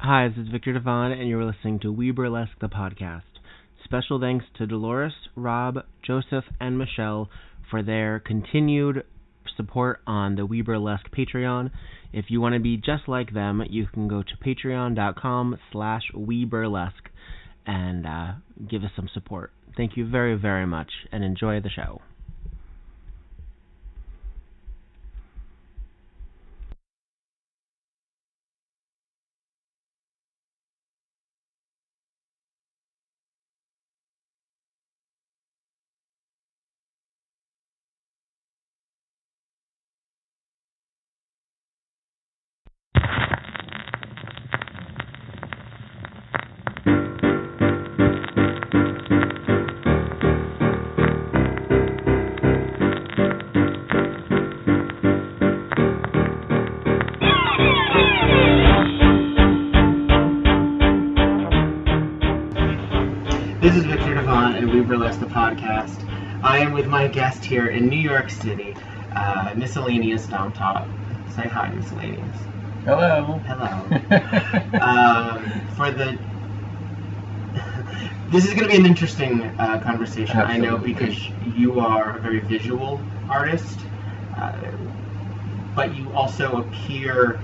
Hi, this is Viktor Devonne, and you're listening to WEBurlesque, the podcast. Special thanks to Dolores, Rob, Joseph, and Michelle for their continued support on the WEBurlesque Patreon. If you want to be just like them, you can go to patreon.com/WeBurlesque and give us some support. Thank you very, very much, and enjoy the show. This is Viktor Devonne and WEBurlesque, the podcast. I am with my guest here in New York City, MiscAllaneous DomTop. Say hi, MiscAllaneous. Hello. Hello. This is going to be an interesting conversation. Absolutely. I know because you are a very visual artist, but you also appear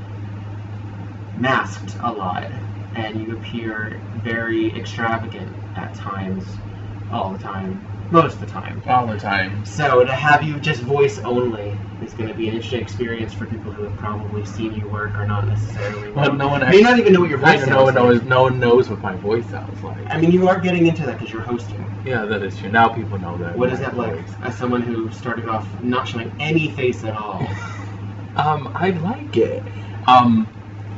masked a lot, and you appear very extravagant at times, all the time, most of the time. All the time. So to have you just voice only is going to be an interesting experience for people who have probably seen you work or not necessarily. Well, no one may not even know what your voice sounds like. No one knows what my voice sounds like. I mean, you are getting into that because you're hosting. Yeah, that is true. Now people know that. What is that like, as someone who started off not showing any face at all? I like it.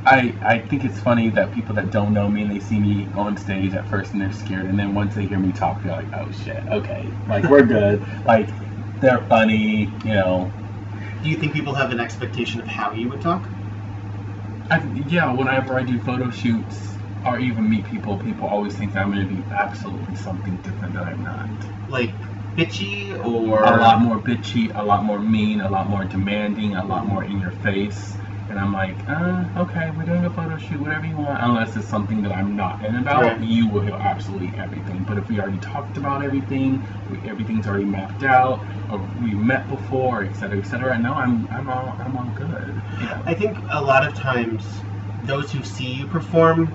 I think it's funny that people that don't know me and they see me on stage at first and they're scared, and then once they hear me talk, they're like, oh shit, okay, like we're good. Like, they're funny, you know. Do you think people have an expectation of how you would talk? Yeah, whenever I do photo shoots or even meet people, people always think that I'm going to be absolutely something different that I'm not. Like bitchy, or a lot more bitchy, a lot more mean, a lot more demanding, a lot more in your face. And I'm like, okay, we're doing a photo shoot, whatever you want, unless it's something that I'm not in about. Right. You will hear absolutely everything. But if we already talked about everything, everything's already mapped out, or we met before, etc., etc., no, I'm all good. Yeah. I think a lot of times those who see you perform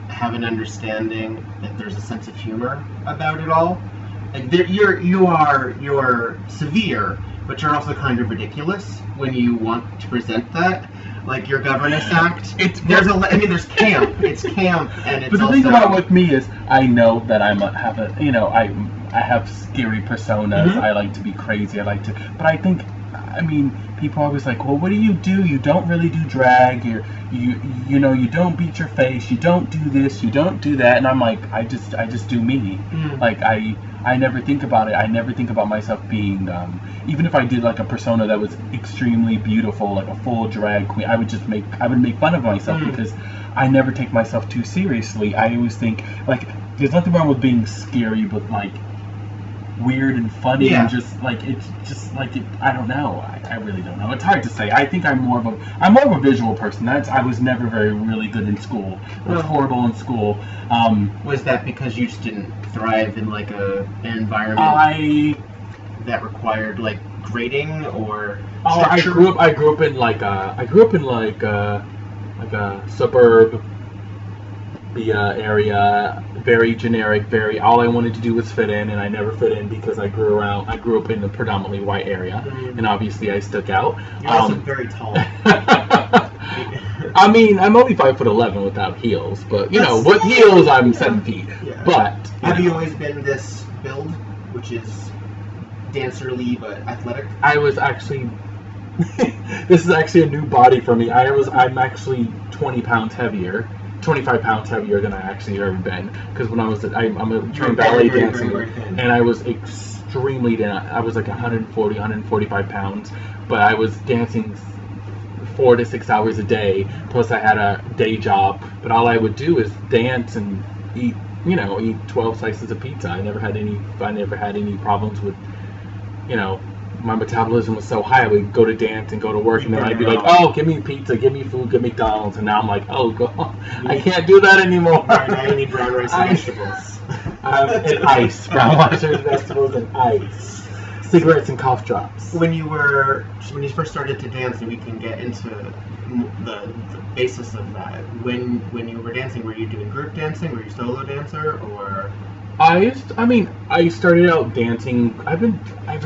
have an understanding that there's a sense of humor about it all. Like you're severe, but you're also kind of ridiculous when you want to present that. Like your governess act, there's camp. It's camp, and it's. But the thing about with me is, I know that I have scary personas. Mm-hmm. I like to be crazy. But I think, people are always like, well, what do? You don't really do drag. You don't beat your face. You don't do this. You don't do that. And I'm like, I just do me. Mm. Like I never think about it. I never think about myself being, even if I did like a persona that was extremely beautiful, like a full drag queen, I would make fun of myself because I never take myself too seriously. I always think, like, there's nothing wrong with being scary, but like weird and funny, and just like it's just like it, I don't know. I really don't know. It's hard to say. I think I'm more of a visual person. I was never really good in school. I was horrible in school. Was that because you just didn't thrive in like an environment that required like grading or structure? I grew up in like a suburb area, very generic, all I wanted to do was fit in, and I never fit in because I grew up in a predominantly white area, and obviously I stuck out. You're also very tall. I'm only 5'11" without heels, but with heels I'm 7 feet. Yeah. But have you always been this build, which is dancerly but athletic? I was actually this is actually a new body for me. I'm actually 20 pounds heavier. 25 pounds heavier than I actually ever been, because when I'm a trained ballet dancer, and I was extremely down. I was like 145 pounds, but I was dancing 4 to 6 hours a day, plus I had a day job, but all I would do is dance and eat 12 slices of pizza. I never had any problems with my metabolism was so high, I would go to dance and go to work, and then I'd be like, oh, give me pizza, give me food, give me McDonald's, and now I'm like, oh, God, I can't do that anymore. Now you need brown rice and vegetables. And ice, brown rice and vegetables and ice. Cigarettes and cough drops. When you first started to dance, and we can get into the basis of that. When you were dancing, were you doing group dancing? Were you solo dancer, or? I started out dancing.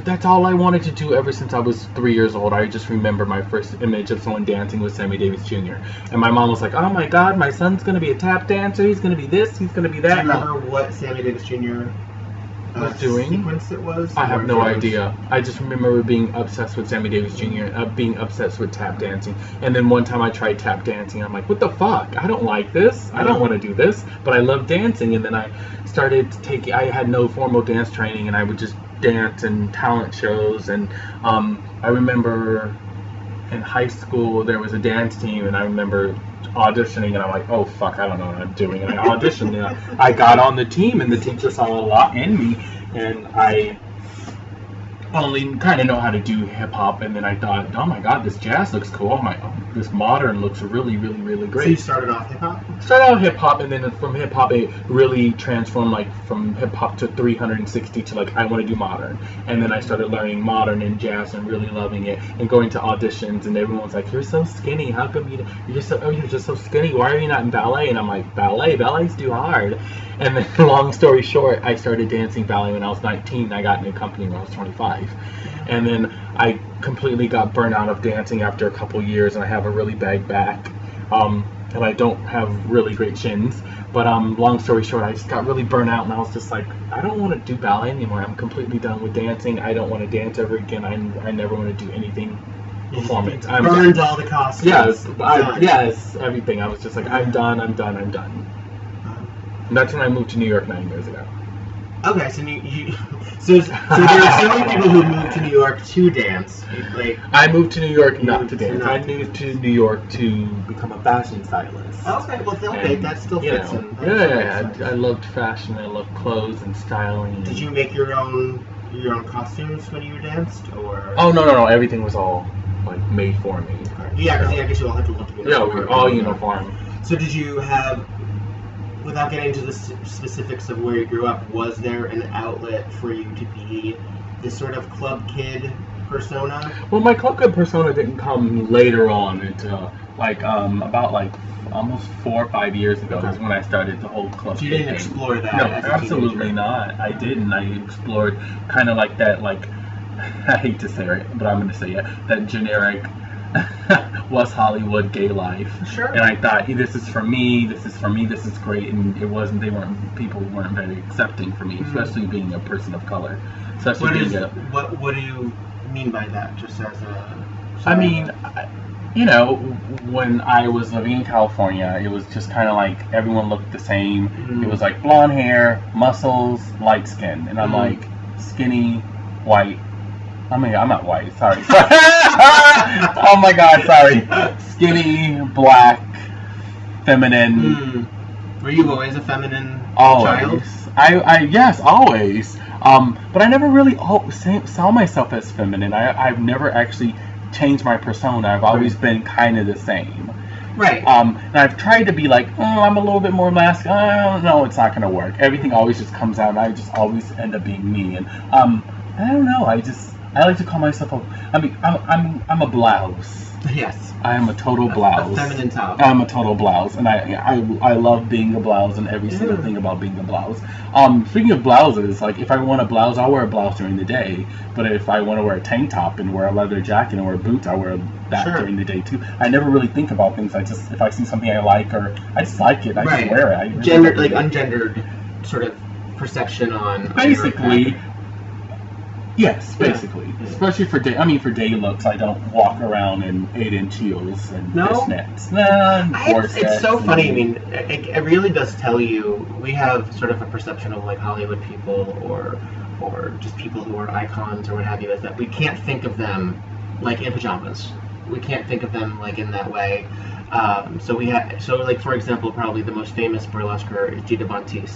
That's all I wanted to do ever since I was 3 years old. I just remember my first image of someone dancing was Sammy Davis Jr. And my mom was like, oh my God, my son's going to be a tap dancer. He's going to be this, he's going to be that. Do you remember what Sammy Davis Jr. was doing? Sequence it was? I have no idea. I just remember being obsessed with Sammy Davis Jr., being obsessed with tap dancing. And then one time I tried tap dancing. I'm like, what the fuck? I don't like this. I don't want to do this. But I love dancing. And then I started I had no formal dance training, and I would just dance in talent shows. And I remember in high school there was a dance team, and I remember auditioning, and I'm like, oh fuck, I don't know what I'm doing. And I auditioned, and I got on the team, and the teacher saw a lot in me, and I only kind of know how to do hip hop. And then I thought, oh my God, this jazz looks cool. This modern looks really, really, really great. So you started off hip hop? Started out hip hop, and then from hip hop it really transformed, like from hip hop to 360 to like I want to do modern. And then I started learning modern and jazz and really loving it, and going to auditions, and everyone's like, you're so skinny, how come you're just so skinny, why are you not in ballet? And I'm like, ballet's too hard. And then long story short, I started dancing ballet when I was 19. I got in a company when I was 25. And then I completely got burnt out of dancing after a couple years, and I have a really bad back, and I don't have really great shins. But long story short, I just got really burnt out, and I was just like, I don't want to do ballet anymore. I'm completely done with dancing. I don't want to dance ever again. I never want to do anything performance. I burned all the costumes. Yes, everything. I was just like, I'm done. And that's when I moved to New York 9 years ago. Okay, so there are so many people who moved to New York to dance. I moved to New York not to dance. I moved to New York to become a fashion stylist. Okay, well, that still fits in. I loved fashion. I loved clothes and styling. Did you make your own costumes when you danced, or? Oh no! Everything was all like made for me. Yeah, because I guess you all had to look uniform. Yeah, we were all uniform. So did you have? Without getting into the specifics of where you grew up, was there an outlet for you to be this sort of club kid persona? Well, my club kid persona didn't come later on until about almost 4 or 5 years ago is when I started the whole club. So you didn't explore that? No, absolutely not. I didn't. I explored kind of like that, I hate to say it, but I'm going to say it, that generic West Hollywood gay life. Sure. And I thought, hey, this is for me, this is great, and people weren't very accepting for me, especially being a person of color. What do you mean by that, just as a... I mean, when I was living in California, it was just kind of like everyone looked the same. It was like blonde hair, muscles, light skin, and I'm like skinny, white. I mean, I'm not white, sorry. Oh my God, sorry. Skinny, black, feminine. Were you always a feminine child? Yes, always. But I never really saw myself as feminine. I've never actually changed my persona. I've always been kind of the same. Right. And I've tried to be like, I'm a little bit more masculine. No, it's not going to work. Everything always just comes out, and I just always end up being me. And I don't know. I like to call myself I'm a blouse. Yes. I am a total blouse. A feminine top. I'm a total blouse, and I love being a blouse and every single thing about being a blouse. Speaking of blouses, like if I want a blouse, I'll wear a blouse during the day. But if I want to wear a tank top and wear a leather jacket and wear boots, I wear that during the day too. I never really think about things. If I see something I like or I just like it, I just wear it. Ungendered sort of perception on. Basically. Yes, basically. Yeah. Especially for day looks, I don't walk around in 8-inch heels and fishnets. It's so funny. I mean, it really does tell you, we have sort of a perception of like Hollywood people or just people who are icons or what have you, is that we can't think of them like in pajamas. We can't think of them like in that way. For example, probably the most famous burlesquer is Devonne.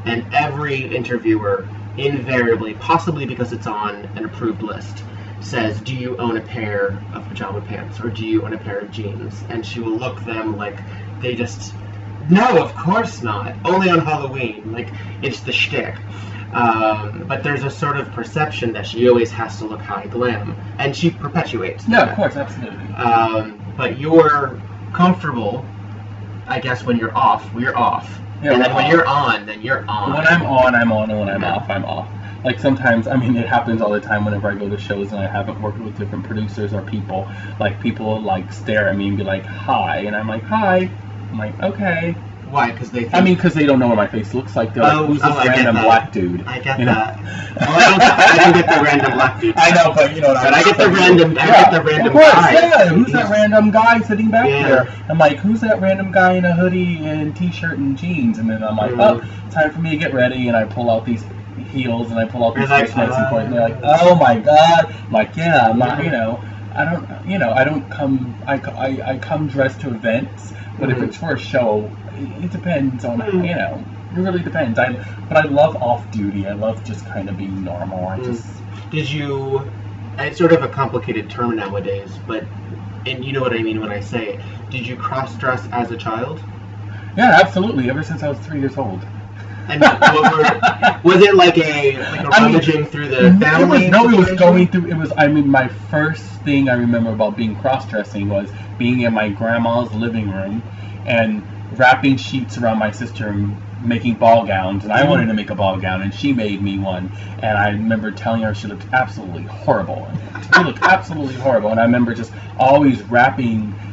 And every interviewer invariably, possibly because it's on an approved list, says, do you own a pair of pajama pants or do you own a pair of jeans? And she will look them like they just, no, of course not. Only on Halloween. Like, it's the shtick. But there's a sort of perception that she always has to look high glam. And she perpetuates that. Yeah, of course, absolutely. But you're comfortable, I guess, when you're off, you're off. Yeah, and then when you're on, then you're on. When I'm on, I'm on, and when I'm off, I'm off. Like sometimes, I mean, it happens all the time whenever I go to shows and I haven't worked with different producers or people. Like, people like stare at me and be like, hi, and I'm like, hi. I'm like, okay. Why? Because they think... I mean, because they don't know what my face looks like. They're like, who's this random black dude? I get that. I don't get the random black dude. I know, but you know what I mean. But I get the random, of course, guy. Yeah, who's that random guy sitting back there? I'm like, who's that random guy in a hoodie and t-shirt and jeans? And then I'm like, oh, time for me to get ready. And I pull out these heels and I pull out these fishnets and they're like, oh my god. I'm like, yeah, I'm not, I don't come, I come dressed to events, but if it's for a show, it depends on, it really depends. But I love off-duty. I love just kind of being normal. It's sort of a complicated term nowadays, but, and you know what I mean when I say it, did you cross-dress as a child? Yeah, absolutely, ever since I was 3 years old. And was it like a rummaging through the family? It was going through, my first thing I remember about being cross-dressing was being in my grandma's living room and wrapping sheets around my sister and making ball gowns, and I wanted to make a ball gown, and she made me one, and I remember telling her she looked absolutely horrible. She looked absolutely horrible, and I remember just always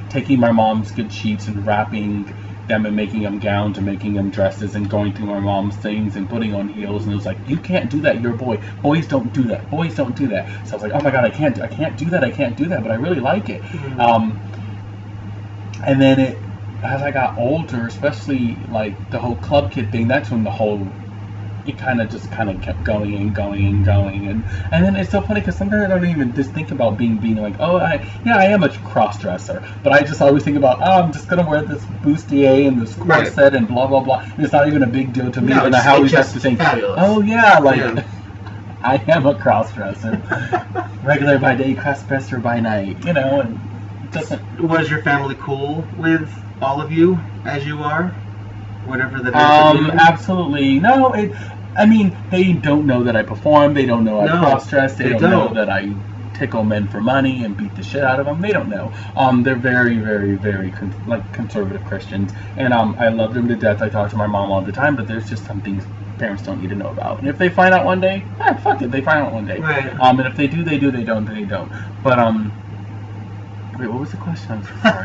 taking my mom's good sheets and wrapping them and making them gowns and making them dresses and going through my mom's things and putting on heels, and it was like, you can't do that, you're a boy. Boys don't do that. Boys don't do that. So I was like, oh my god, I can't do that, but I really like it. And then as I got older, especially like the whole club kid thing, that's when it kind of kept going and going and going, and then it's so funny because sometimes I don't even just think about being like, oh, I am a cross-dresser, but I just always think about, I'm just gonna wear this bustier and this corset and blah blah blah, and it's not even a big deal to me, and I always have to think, oh yeah, like I am a cross-dresser, regular by day, cross-dresser by night, and it doesn't. Was your family cool with all of you as you are? Whatever the absolutely. No, they don't know that I perform. They don't know I cross-dress. They don't know that I tickle men for money and beat the shit out of them. They don't know. They're very, very, very conservative Christians, and I love them to death. I talk to my mom all the time, but there's just some things parents don't need to know about. And if they find out one day, fuck it, they find out one day. Right. And if they do, they do. They don't, they don't. But wait, what was the question? I'm so sorry.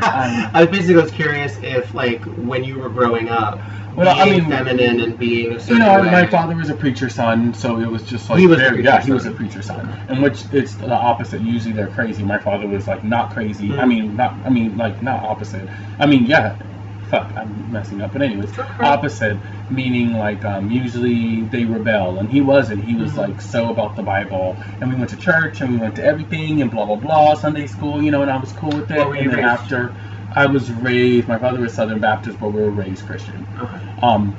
I was curious if, like, when you were growing up, being feminine and being a certain way. My father was a preacher's son, so it was just like... He was a preacher's son. In which it's the opposite. Usually they're crazy. My father was, like, not crazy. Not opposite. I'm messing up. But anyways, opposite, meaning, like, usually they rebel. And he wasn't. He was, like, so about the Bible. And we went to church, and we went to everything, and blah, blah, blah, Sunday school, and I was cool with it. And then after... I was raised, my father was Southern Baptist, but we were raised Christian. Okay.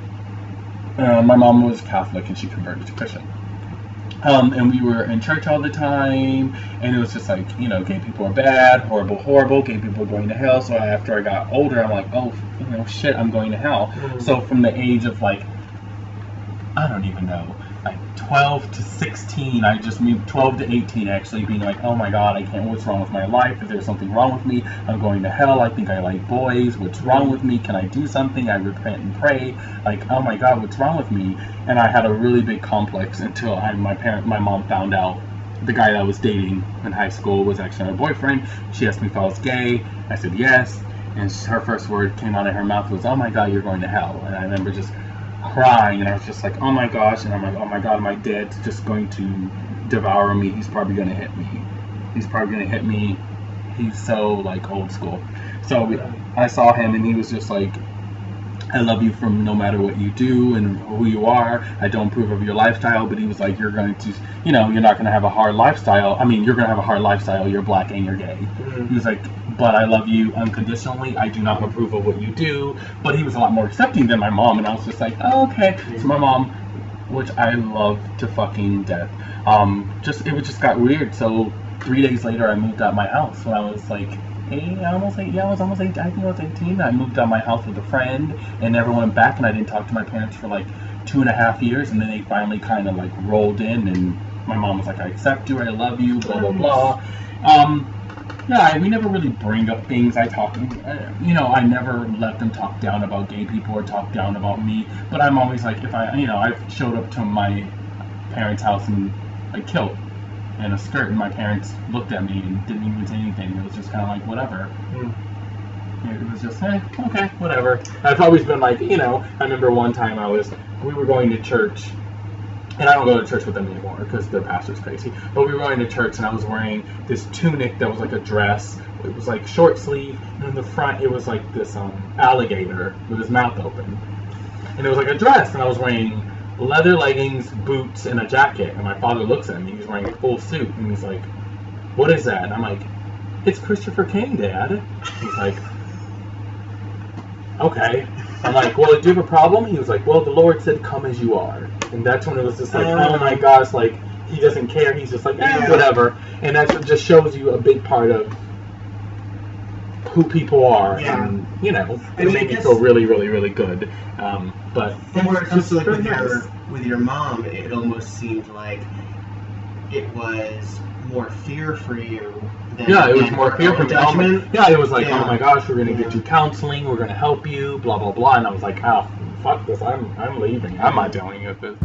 My mom was Catholic, and she converted to Christian. And we were in church all the time, and it was just like, gay people are bad, horrible, gay people are going to hell. So after I got older, I'm like, oh, shit, I'm going to hell. So from the age of, like, I don't even know, like 12 to 16, I just moved 12 to 18 actually, being like, oh my god, I can't, what's wrong with my life? If there's something wrong with me, I'm going to hell. I think I like boys. What's wrong with me? Can I do something? I repent and pray. Like, oh my god, what's wrong with me? And I had a really big complex until my mom found out the guy that I was dating in high school was actually my boyfriend. She asked me if I was gay. I said yes, and her first word came out of her mouth was, oh my god, you're going to hell. And I remember just crying, and I was just like, oh my gosh, and I'm like, oh my god, my dad's just going to devour me. He's probably going to hit me. He's so, like, old school. So I saw him, and he was just like, I love you from no matter what you do and who you are. I don't approve of your lifestyle, but he was like, you're going to, you're not going to have a hard lifestyle. I mean, you're going to have a hard lifestyle. You're black and you're gay. He was like, but I love you unconditionally. I do not approve of what you do. But he was a lot more accepting than my mom, and I was just like, oh, okay. So my mom, which I love to fucking death, it just got weird. So 3 days later, I moved out my house when I was like I was almost 8. I think I was 18. I moved out of my house with a friend and never went back, and I didn't talk to my parents for like 2.5 years, and then they finally kind of like rolled in, and my mom was like, I accept you, I love you, blah blah blah. Yeah, we never really bring up things. I never let them talk down about gay people or talk down about me. But I'm always like, if I showed up to my parents' house in a kilt and a skirt, and my parents looked at me and didn't even say anything. It was just kind of like, whatever. It was just, okay, whatever. I've always been like, I remember one time we were going to church. And I don't go to church with them anymore because their pastor's crazy. But we were going to church, and I was wearing this tunic that was like a dress. It was like short sleeve, and in the front it was like this alligator with his mouth open. And it was like a dress, and I was wearing leather leggings, boots, and a jacket. And my father looks at me. He's wearing a full suit, and he's like, "What is that?" And I'm like, "It's Christopher King, Dad." He's like, "Okay." I'm like, "Well, do you have a problem?" He was like, "Well, the Lord said, come as you are." And that's when it was just like, oh my gosh, like, he doesn't care. He's just like, whatever. And that's what just shows you a big part of who people are. Yeah. And, it made me feel really, really, really good. But where it comes to like with your mom, it almost seemed like it was more fear for you. It was more fear for me. It was like, oh my gosh, we're going to get you counseling, we're going to help you, blah, blah, blah. And I was like, oh, fuck this, I'm leaving. I'm not dealing with this.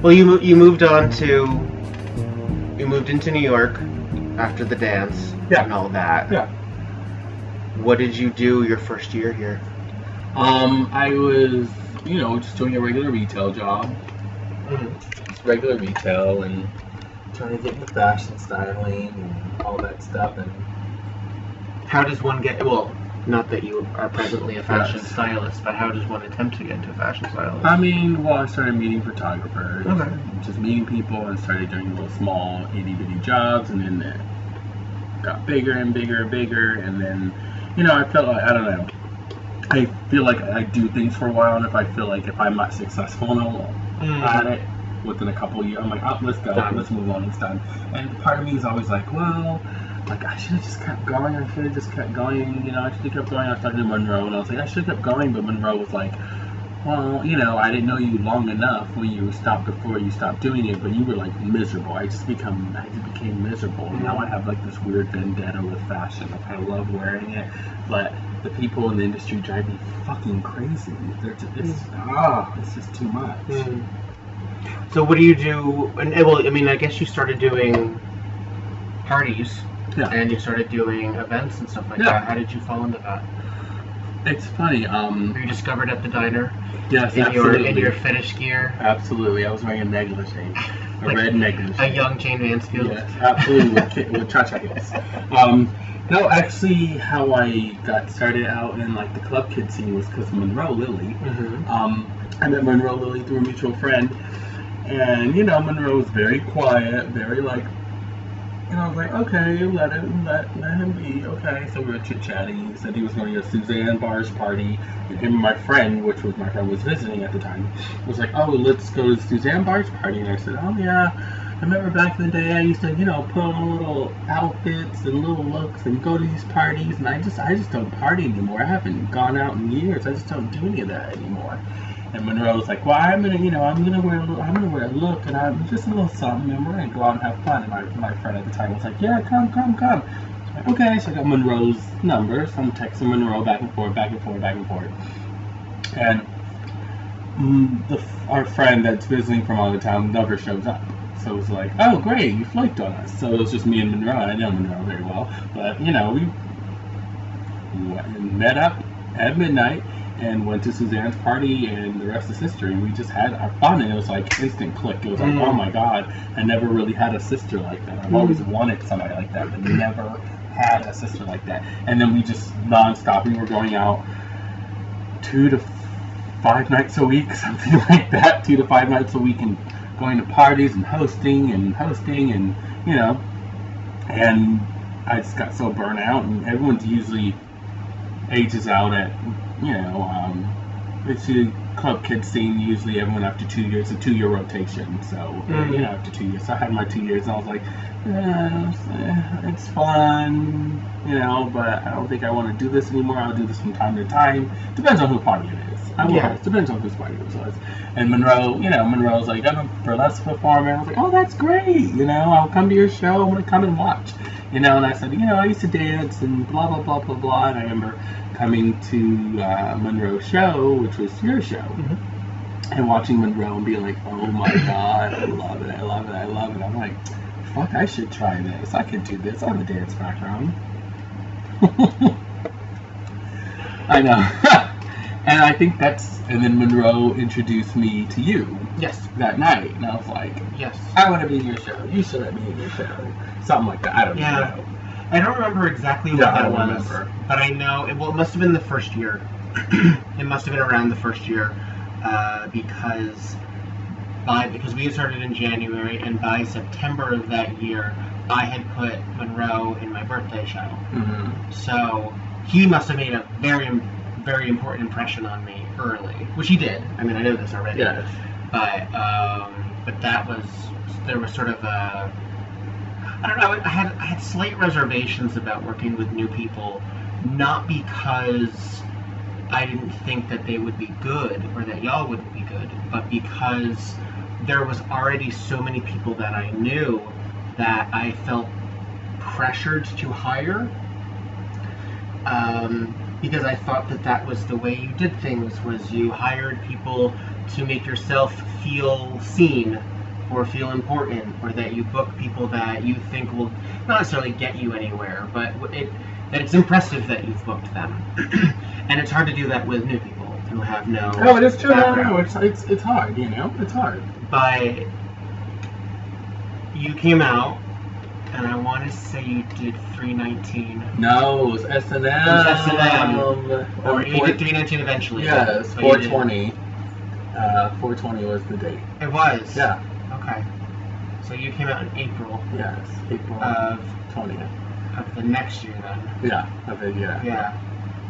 Well, you moved into New York after the dance and all that. Yeah. What did you do your first year here? I was, just doing a regular retail job. Just regular retail and trying to get into fashion styling and all that stuff. And how does one get, well, not that you are presently a fashion stylist, but how does one attempt to get into fashion stylist? I started meeting photographers, just meeting people, and started doing little small itty-bitty jobs, and then it got bigger and bigger and bigger, and then, I felt like, I don't know, I feel like I do things for a while, and if I'm not successful at it within a couple of years, I'm like, oh, let's go, let's move on, it's done. And part of me is always like, well, I should have just kept going, I should have just kept going, I should have kept going. I was talking to Monroe, and I was like, I should have kept going, but Monroe was like, well, I didn't know you long enough when you stopped before you stopped doing it, but you were like miserable. I just became miserable. And now I have like this weird vendetta with fashion. Like, I love wearing it, but the people in the industry drive me fucking crazy. It's just too much. So what do you do? And well, I guess you started doing parties Yeah. And you started doing events and stuff like that. How did you fall into that? It's funny. Were you discovered at the diner? Yes, in absolutely. In your fetish gear? Absolutely. I was wearing a negligee. A red negligee. A young Jane Mansfield? Yes, absolutely. with cha-cha heels. No, actually, how I got started out in like the club kid scene was because Monroe Lily. I met Monroe Lily through a mutual friend, and Monroe was very quiet, very like, I was like, okay, let him be, okay. So we were chit-chatting. He said he was going to Suzanne Barr's party, and him and my friend, which was my friend was visiting at the time, was like, oh, let's go to Suzanne Barr's party. And I said, oh yeah. I remember back in the day, I used to, put on little outfits and little looks and go to these parties, and I just don't party anymore. I haven't gone out in years. I just don't do any of that anymore. And Monroe was like, well, I'm gonna wear a look, and I'm just a little something, and we're gonna go out and have fun. And my friend at the time was like, yeah, come. I was like, okay, so I got Monroe's number, so I'm texting Monroe back and forth. And our friend that's visiting from out of town never shows up. So it was like, oh, great, you flaked on us. So it was just me and Monroe. I know Monroe very well. But, we met up at midnight and went to Suzanne's party, and the rest is history. We just had our fun, and it was like instant click. It was like, oh my God, I never really had a sister like that. I've always wanted somebody like that, but never had a sister like that. And then we just nonstop. We were going out 2 to 5 nights a week, something like that, 2 to 5 nights a week, and going to parties and hosting and and I just got so burnt out, and everyone's usually ages out at it's the club kid scene, usually everyone after 2 years, a 2-year rotation, so after 2 years. So I had my 2 years, and I was like, it's fun, but I don't think I want to do this anymore. I'll do this from time to time. Depends on who party it is. Depends on whose party it was. And Monroe's like, I'm a burlesque performer. I was like, oh, that's great. I'll come to your show. I'm going to come and watch. And I said, I used to dance and blah, blah, blah, blah, blah. And I remember coming to Monroe's show, which was your show, and watching Monroe and being like, oh my God, I love it. I'm like, fuck, I should try this. I could do this. I have a dance background. I know. And I think and then Monroe introduced me to you. Yes. That night. And I was like, yes, I want to be in your show. You should let me in your show. Something like that. I don't know. I don't remember exactly what that was. But I know, it must have been the first year. It must have been around the first year. Because we had started in January, and by September of that year, I had put Monroe in my birthday show. So he must have made a very, very important impression on me early, which he did. I mean, I know this already. Yes. But there was sort of a, I don't know, I had slight reservations about working with new people, not because I didn't think that they would be good or that y'all wouldn't be good, but because there was already so many people that I knew that I felt pressured to hire. Because I thought that was the way you did things, was you hired people to make yourself feel seen or feel important, or that you book people that you think will not necessarily get you anywhere, but that it's impressive that you've booked them. And it's hard to do that with new people who have no Oh, it is true. background. No, it's hard, It's hard. But you came out, and I want to say you did 319. No, it was S&M. It was S&M. Or you did 319 eventually. Yes, 420. 420 was the date. It was? Yeah. Okay. So you came out in April. Yes, April of 20th. Of the next year then. Yeah, Yeah.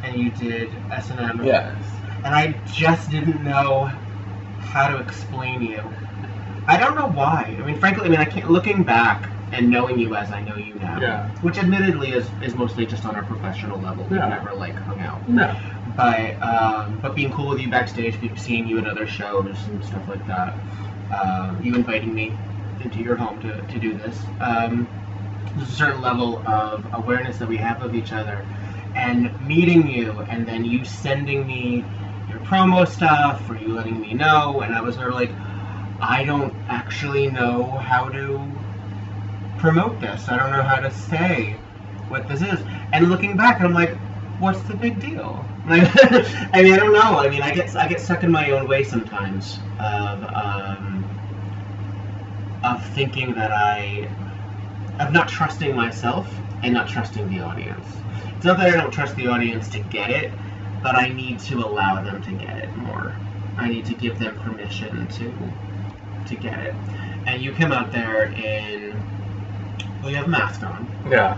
And you did S&M. Yes. And I just didn't know how to explain you. I don't know why. I mean, frankly, I can't, looking back and knowing you as I know you now, which admittedly is mostly just on our professional level. We've never hung out. No. But being cool with you backstage, seeing you at other shows and stuff like that, you inviting me into your home to do this. There's a certain level of awareness that we have of each other, and meeting you, and then you sending me your promo stuff, or you letting me know, and I was sort of like, I don't actually know how to promote this. I don't know how to say what this is. And looking back, I'm like, what's the big deal? Like, I mean, I don't know. I mean, I get stuck in my own way sometimes of thinking that of not trusting myself and not trusting the audience. It's not that I don't trust the audience to get it, but I need to allow them to get it more. I need to give them permission to get it. And you come out there well, you have a mask on. Yeah.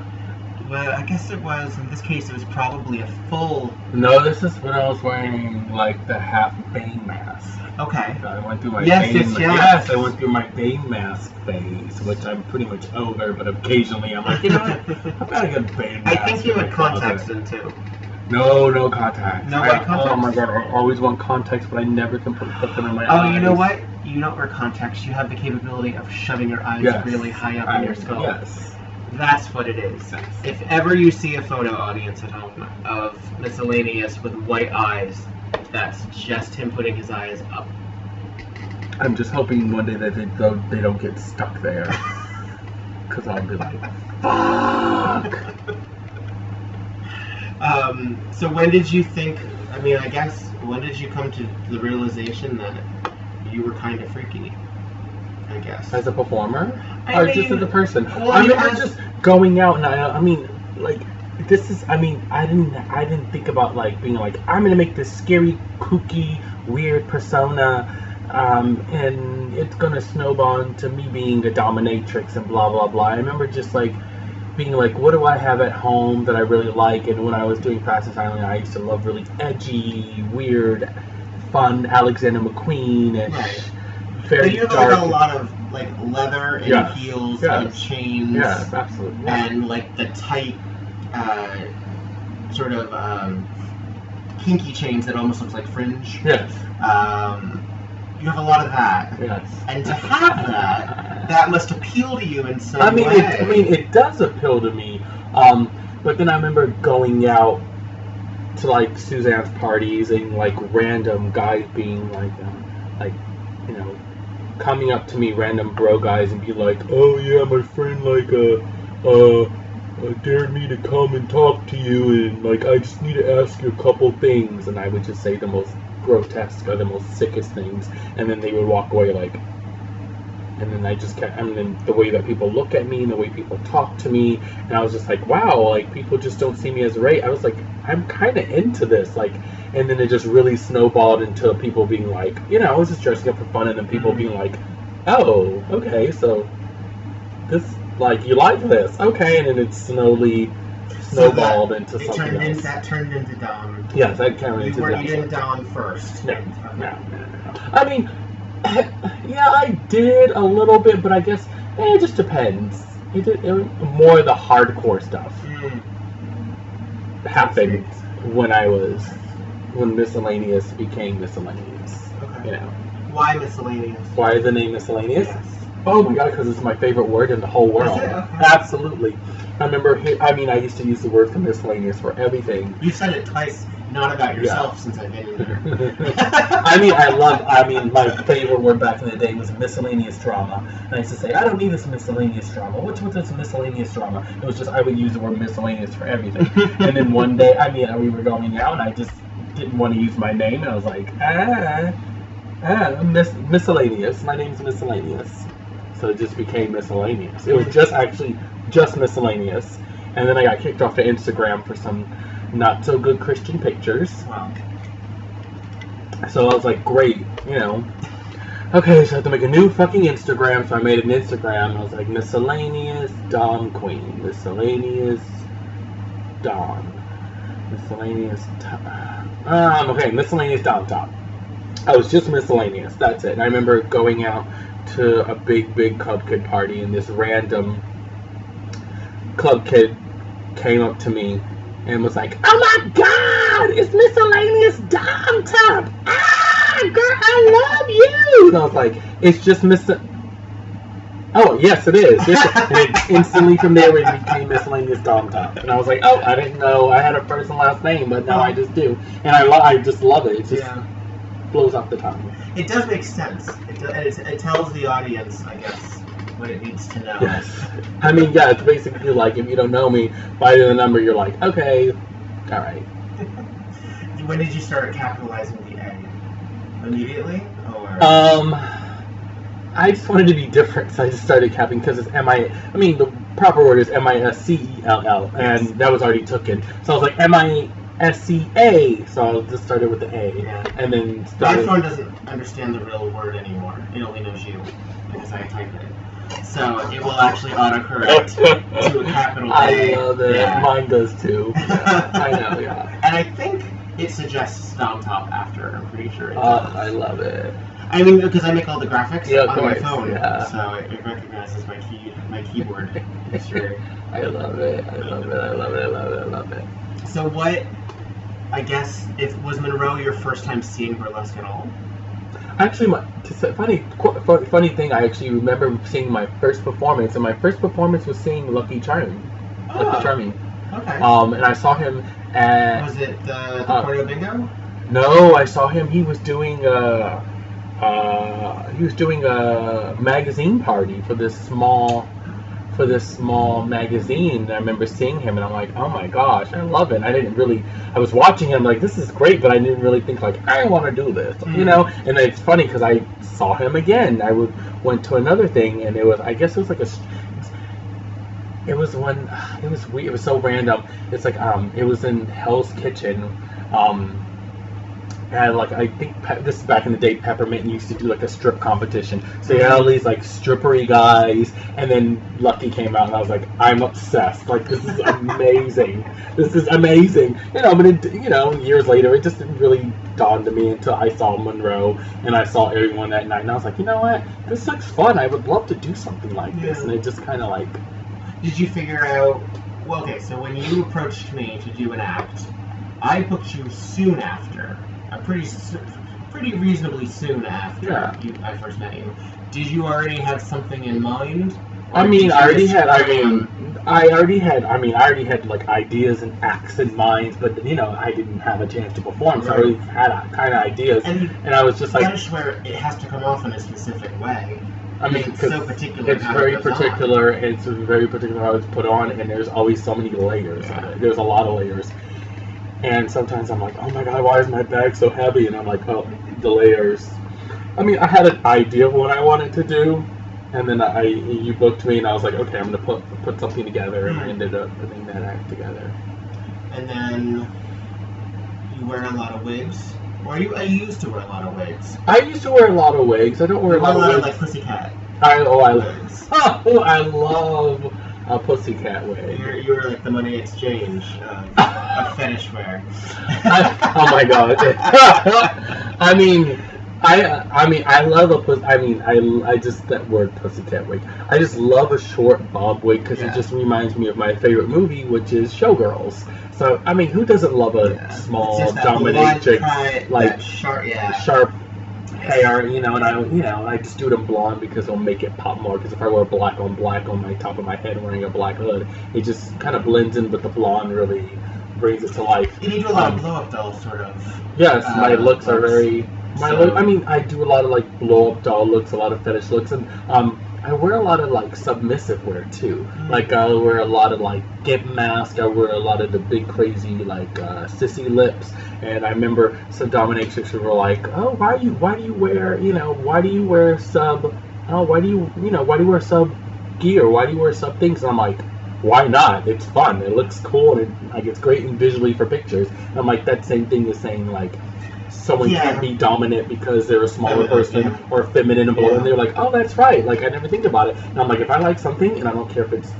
Well, I guess it was, in this case, it was probably a full... No, this is when I was wearing, like, the half Bane mask. Okay. So I went through my Yes, I went through my Bane mask phase, which I'm pretty much over, but occasionally I'm like, you know what? I've got a good Bane mask. I think you had contacts in, too. No contacts. No white contacts? Oh my god, I always want contacts, but I never can put them in my eyes. Oh, you know what? You don't wear contacts. You have the capability of shoving your eyes really high up in your skull. Yes. That's what it is. Yes. If ever you see a photo, audience at home, of Miscellaneous with white eyes, that's just him putting his eyes up. I'm just hoping one day that they don't get stuck there. Because I'll be like, fuck! So when did you think, I mean, I guess, when did you come to the realization that you were kind of freaky? I guess. As a performer? I mean, just as a person? Well, I remember just going out and I mean, like, this is, I mean, I didn't think about, like, being like, I'm gonna make this scary, kooky, weird persona, and it's gonna snowball into me being a dominatrix and blah, blah, blah. I remember just, like, being like, what do I have at home that I really like? And when I was doing Practice Island, I used to love really edgy, weird, fun Alexander McQueen-ish. Right. Very but you have dark. like a lot of like leather and heels and chains. Yeah, absolutely. And like the tight, sort of kinky chains that almost looks like fringe. Yes. You have a lot of that. Yes. And to have that must appeal to you in some way. It does appeal to me. But then I remember going out to like Suzanne's parties and like random guys being like, you know, coming up to me, random bro guys, and be like, oh yeah, my friend like dared me to come and talk to you, and like I just need to ask you a couple things, and I would just say the most grotesque or the most sickest things, and then they would walk away like, and then I just kept, and then the way that people look at me and the way people talk to me, and I was just like, wow, like people just don't see me as right. I was like, I'm kind of into this, like, and then it just really snowballed into people being like, you know, I was just dressing up for fun, and then people being like, oh, okay, so this, like, you like this, okay, and then it slowly snowballed into something else. That turned into Dom. Yes, that turned into Dom. You didn't Dom first. No. I mean, yeah, I did a little bit, but I guess it just depends. It more the hardcore stuff happened when Miscellaneous became Miscellaneous. Okay. You know. Why Miscellaneous? Why is the name Miscellaneous? Yes. Oh my god, because it's my favorite word in the whole world. Is it? Okay. Absolutely. I remember, I used to use the word for miscellaneous for everything. You've said it twice, not about yourself, since I've been in there. my favorite word back in the day was miscellaneous drama. And I used to say, I don't need this miscellaneous drama. What's this miscellaneous drama? It was just, I would use the word miscellaneous for everything. And then one day, we were going out, and I just didn't want to use my name, and I was like, miscellaneous. My name's Miscellaneous. So it just became Miscellaneous. It was just Miscellaneous. And then I got kicked off of Instagram for some not so good Christian pictures. Wow. So I was like, great, you know. Okay, so I have to make a new fucking Instagram. So I made an Instagram. I was like, Miscellaneous Dom Queen. Miscellaneous Dom. Miscellaneous okay, Miscellaneous DomTop. I was just Miscellaneous. That's it. And I remember going out to a big club kid party, and this random club kid came up to me and was like, oh my god, it's Miscellaneous DomTop! Ah, girl, I love you! And I was like, it's just oh, yes, it is. And instantly from there, it became Miscellaneous DomTop. And I was like, oh, I didn't know I had a first and last name, but now I just do. And I just love it. It just blows off the tongue. It does make sense. It tells the audience, I guess, what it needs to know. Yes. I mean, yeah, it's basically like if you don't know me, by the number, you're like, okay, all right. When did you start capitalizing the A? Immediately? Or? I just wanted to be different, so I just started capping because it's I mean, the proper word is MISCELL, and that was already taken. So I was like, MISCA, so I just started with the A, and then started. My phone doesn't understand the real word anymore. It only knows you, because I type it. So it will actually autocorrect to a capital A. I love it. Yeah. Mine does too. Yeah, I know, yeah. And I think it suggests DomTop after, I'm pretty sure it does. I love it. I mean, because I make all the graphics on my phone, yeah. so it recognizes my keyboard history. I love it. I love it. I love it. I love it. I love it. So what, I guess, was Monroe your first time seeing burlesque at all? Actually, funny thing, I actually remember seeing my first performance, and my first performance was seeing Lucky Charming. Lucky Charming. Okay. And I saw him at... Was it the Porno Bingo? No, I saw him. He was doing a magazine party for this small magazine. I remember seeing him, and I'm like, oh my gosh, I love it. I was watching him like, this is great, but I didn't really think like, I want to do this, you know. And it's funny because I saw him again. I went to another thing, and it was weird. It was so random. It's like it was in Hell's Kitchen. And like I think this is back in the day, Peppermint used to do like a strip competition. So you had all these like strippery guys, and then Lucky came out, and I was like, I'm obsessed. Like, this is amazing. This is amazing. You know, but years later, it just didn't really dawn to me until I saw Monroe and I saw everyone that night, and I was like, you know what? This looks fun. I would love to do something like this. And it just kind of like. Did you figure out? Well, okay. So when you approached me to do an act, I booked you soon after. Pretty reasonably soon after I first met you. Did you already have something in mind? I already had like ideas and acts in mind, but I didn't have a chance to perform, so I already had kind of ideas, and I was just like, Spanish where it has to come off in a specific way. I mean, it's so particular. It's very particular. It's very particular how it's put on, and there's always so many layers. Yeah. There's a lot of layers. And sometimes I'm like, oh my god, why is my bag so heavy? And I'm like, oh, the layers. I mean, I had an idea of what I wanted to do, and then you booked me, and I was like, okay, I'm gonna put something together, and I ended up putting that act together. And then you wear a lot of wigs, or I used to wear a lot of wigs. I used to wear a lot of wigs. I don't wear a lot of wigs. Like Pussycat. I love a Pussycat wig. You were like the money exchange of fetish wear. Oh my god. I just that word Pussycat wig. I just love a short bob wig because it just reminds me of my favorite movie, which is Showgirls. So I mean, who doesn't love a small dominatrix like sharp hair, and I just do them blonde because it'll make it pop more. Because if I wear black on my top of my head wearing a black hood, it just kind of blends in, but the blonde really brings it to life. And you do a lot of blow-up doll sort of. Yes, my looks are very. I do a lot of like blow-up doll looks, a lot of fetish looks, and I wear a lot of like submissive wear too. Like I wear a lot of like gimp mask. I wear a lot of the big crazy like sissy lips. And I remember some dominatrix who were like, "Oh, why do you wear sub? Oh, why do you wear sub gear? Why do you wear sub things?" And I'm like, why not? It's fun. It looks cool, and it's great visually for pictures. And I'm like, that same thing as saying like someone can't be dominant because they're a smaller person or feminine and blah. And they're like, oh, that's right. Like I never think about it. And I'm like, if I like something, and I don't care if it's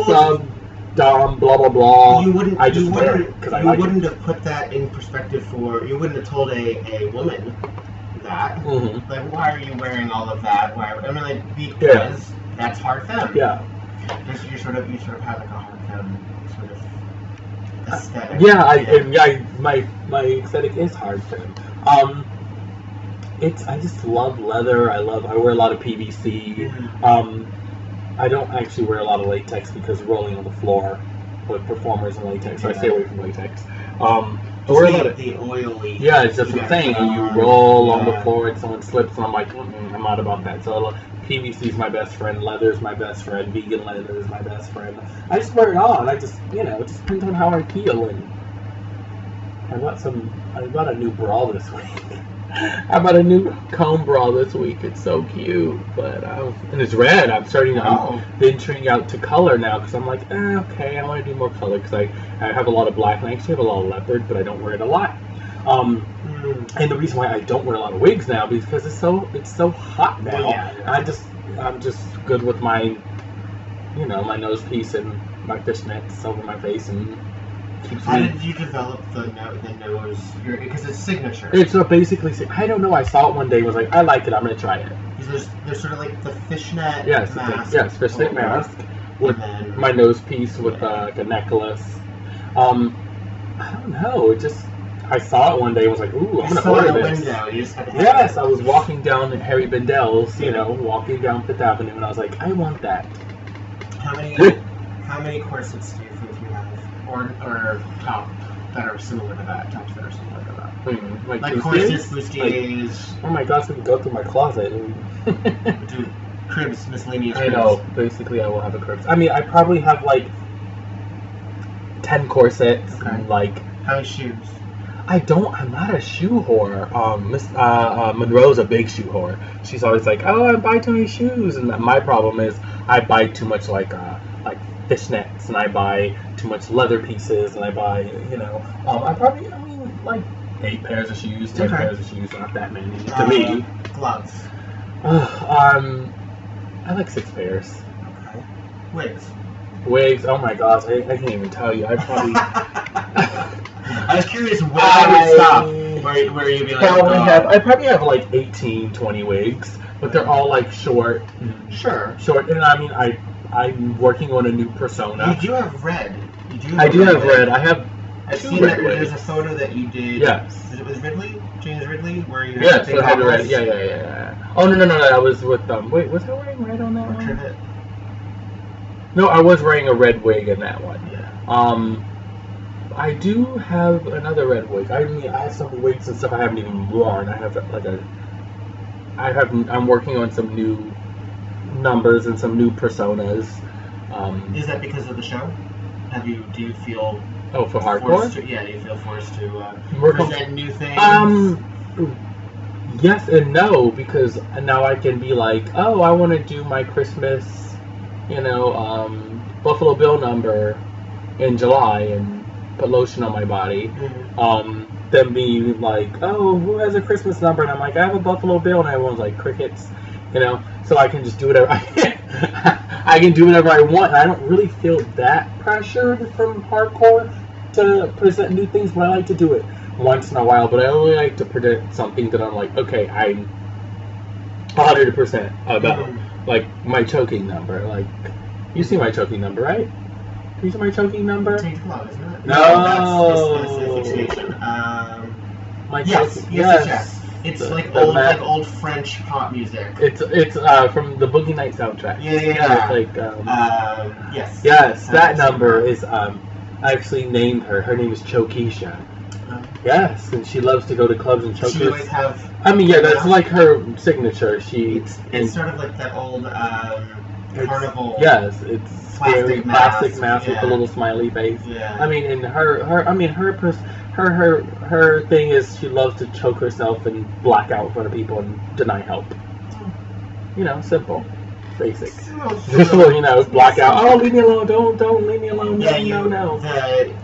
sub, dom, blah blah blah, I just wear it because I like it. You wouldn't have put that in perspective you wouldn't have told a woman that. Mm-hmm. Like, why are you wearing all of that? Because that's hard femme. Yeah. You sort of have like a hard femme sort of aesthetic. My aesthetic is hard femme. I just love leather. I wear a lot of PVC. Mm-hmm. I don't actually wear a lot of latex because rolling on the floor with performers in latex, so I stay away from latex. Or a lot of, the oily. yeah, it's just what I'm saying. You roll on the floor and someone slips, and I'm like, I'm not about that. So PVC is my best friend, leather is my best friend, vegan leather is my best friend. I just wear it on. I just, it just depends on how I feel. And I bought a new bra this week. I bought a new comb bra this week. It's so cute, but and it's red. I'm venturing out to color now because I'm like, okay, I want to do more color because I have a lot of black and I actually have a lot of leopard, but I don't wear it a lot. And the reason why I don't wear a lot of wigs now is because it's so hot now. Well, yeah. I'm just good with my, my nose piece and my fishnets over my face and. How did you develop the nose? Because it's signature. It's basically, I don't know. I saw it one day and was like, I like it. I'm going to try it. There's sort of like the fishnet mask. Yes, fishnet mask with my nose piece with like a necklace. I don't know. I saw it one day and was like, ooh, I'm going to order this. Yes, I was walking down Harry Bendel's, walking down Fifth Avenue, and I was like, I want that. How many corsets do you think you have? Or top that are similar to that, tops that are similar to that. Like corsets, bustiers. Oh my gosh, we can go through my closet. Do cribs, miscellaneous cribs. I know, basically I will have a cribs. I mean, I probably have like 10 corsets. Okay. And like... How many shoes? I'm not a shoe whore. Monroe's a big shoe whore. She's always like, oh, I buy too many shoes. And my problem is I buy too much like fishnets, and I buy too much leather pieces, and I buy, like 8 pairs of shoes, 10 pairs of shoes, not that many to me. Gloves. I like 6 pairs. Okay. Wigs. Oh my gosh, I can't even tell you. I probably. I was curious where I would stop. Where you'd be like, I probably have like 18, 20 wigs, but they're all like short. Short, and I mean I'm working on a new persona. You do have red. I do have red. I've seen that there's a photo that you did. Yes. It was Ridley? James Ridley? Where you yes, I had red. Yeah. Oh, no. I was with wait, was I wearing red on that one? Trivet? No, I was wearing a red wig in that one. Yeah. I do have another red wig. I mean, I have some wigs and stuff I haven't even worn. I'm working on some new numbers and some new personas. Is that because of the show? Do you feel for hardcore? Do you feel forced to present new things? Yes and no, because now I can be like, oh, I want to do my Christmas, Buffalo Bill number in July and put lotion on my body. Mm-hmm. Then be like, oh, who has a Christmas number? And I'm like, I have a Buffalo Bill, and everyone's like, crickets. So I can just do whatever I can do whatever I want, and I don't really feel that pressured from hardcore to present new things, but I like to do it once in a while. But I only like to present something that I'm like, okay, I'm 100% about, like my choking number. Like, you see my choking number, right? You see my choking number? Change clothes, isn't it? No. That's asphyxiation. Yes. Yes. It's like old French pop music. It's from the Boogie Night soundtrack. Yeah. Like yes. Yes, that number is I actually named her. Her name is Chokisha. Yes, and she loves to go to clubs and choke. She always have. I mean, yeah, that's like her signature. It's sort of like that old carnival. Yes, it's plastic mask with a little smiley face. Yeah. I mean, and her thing is she loves to choke herself and black out in front of people and deny help. Simple, basic. Just black out. Oh, leave me alone! Don't leave me alone! No.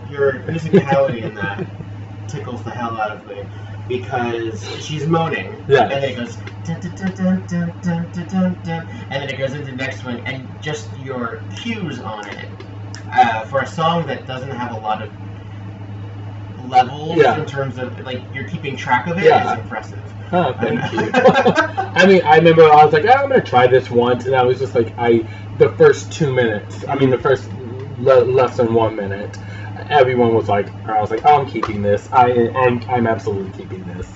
Your musicality in that tickles the hell out of me because she's moaning. Yeah. And then it goes dun, dun, dun, dun, dun, dun, dun, dun, dun, and then it goes into the next one, and just your cues on it for a song that doesn't have a lot of levels in terms of like you're keeping track of it is impressive. Oh, thank you. I mean, I remember I was like, I'm gonna try this once, and I was just like, the first 2 minutes. I mean, the first less than 1 minute. Everyone was like, I was like, oh, I'm keeping this. I'm absolutely keeping this.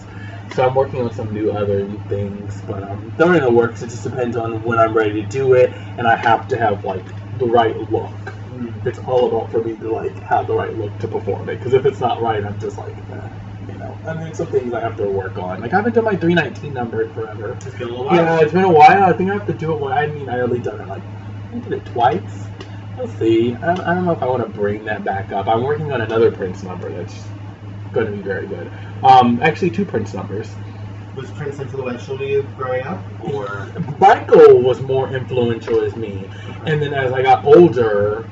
So I'm working on some other new things, but they're in the works. It just depends on when I'm ready to do it, and I have to have like the right look It's all about for me to like have the right look to perform it. Because if it's not right, I'm just like, you know. I mean, some things I have to work on. Like I haven't done my 319 number in forever. It's been a little while. Yeah, it's been a while. I think I have to do it. I mean, I only done it like I did it twice. We'll see. I don't know if I want to bring that back up. I'm working on another Prince number that's going to be very good. Actually, 2 Prince numbers. Was Prince influential to you growing up, or Michael was more influential as me, and then as I got older,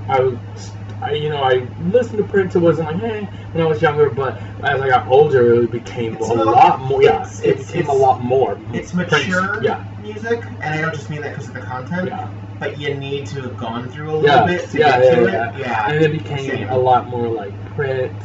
I listened to Prince. It wasn't like when I was younger, but as I got older, it became a lot more. Yeah, it became a lot more. It's mature Prince, music, and I don't just mean that because of the content. Yeah. But you need to have gone through a little bit to get to it. Yeah. And it became a lot more like Prince.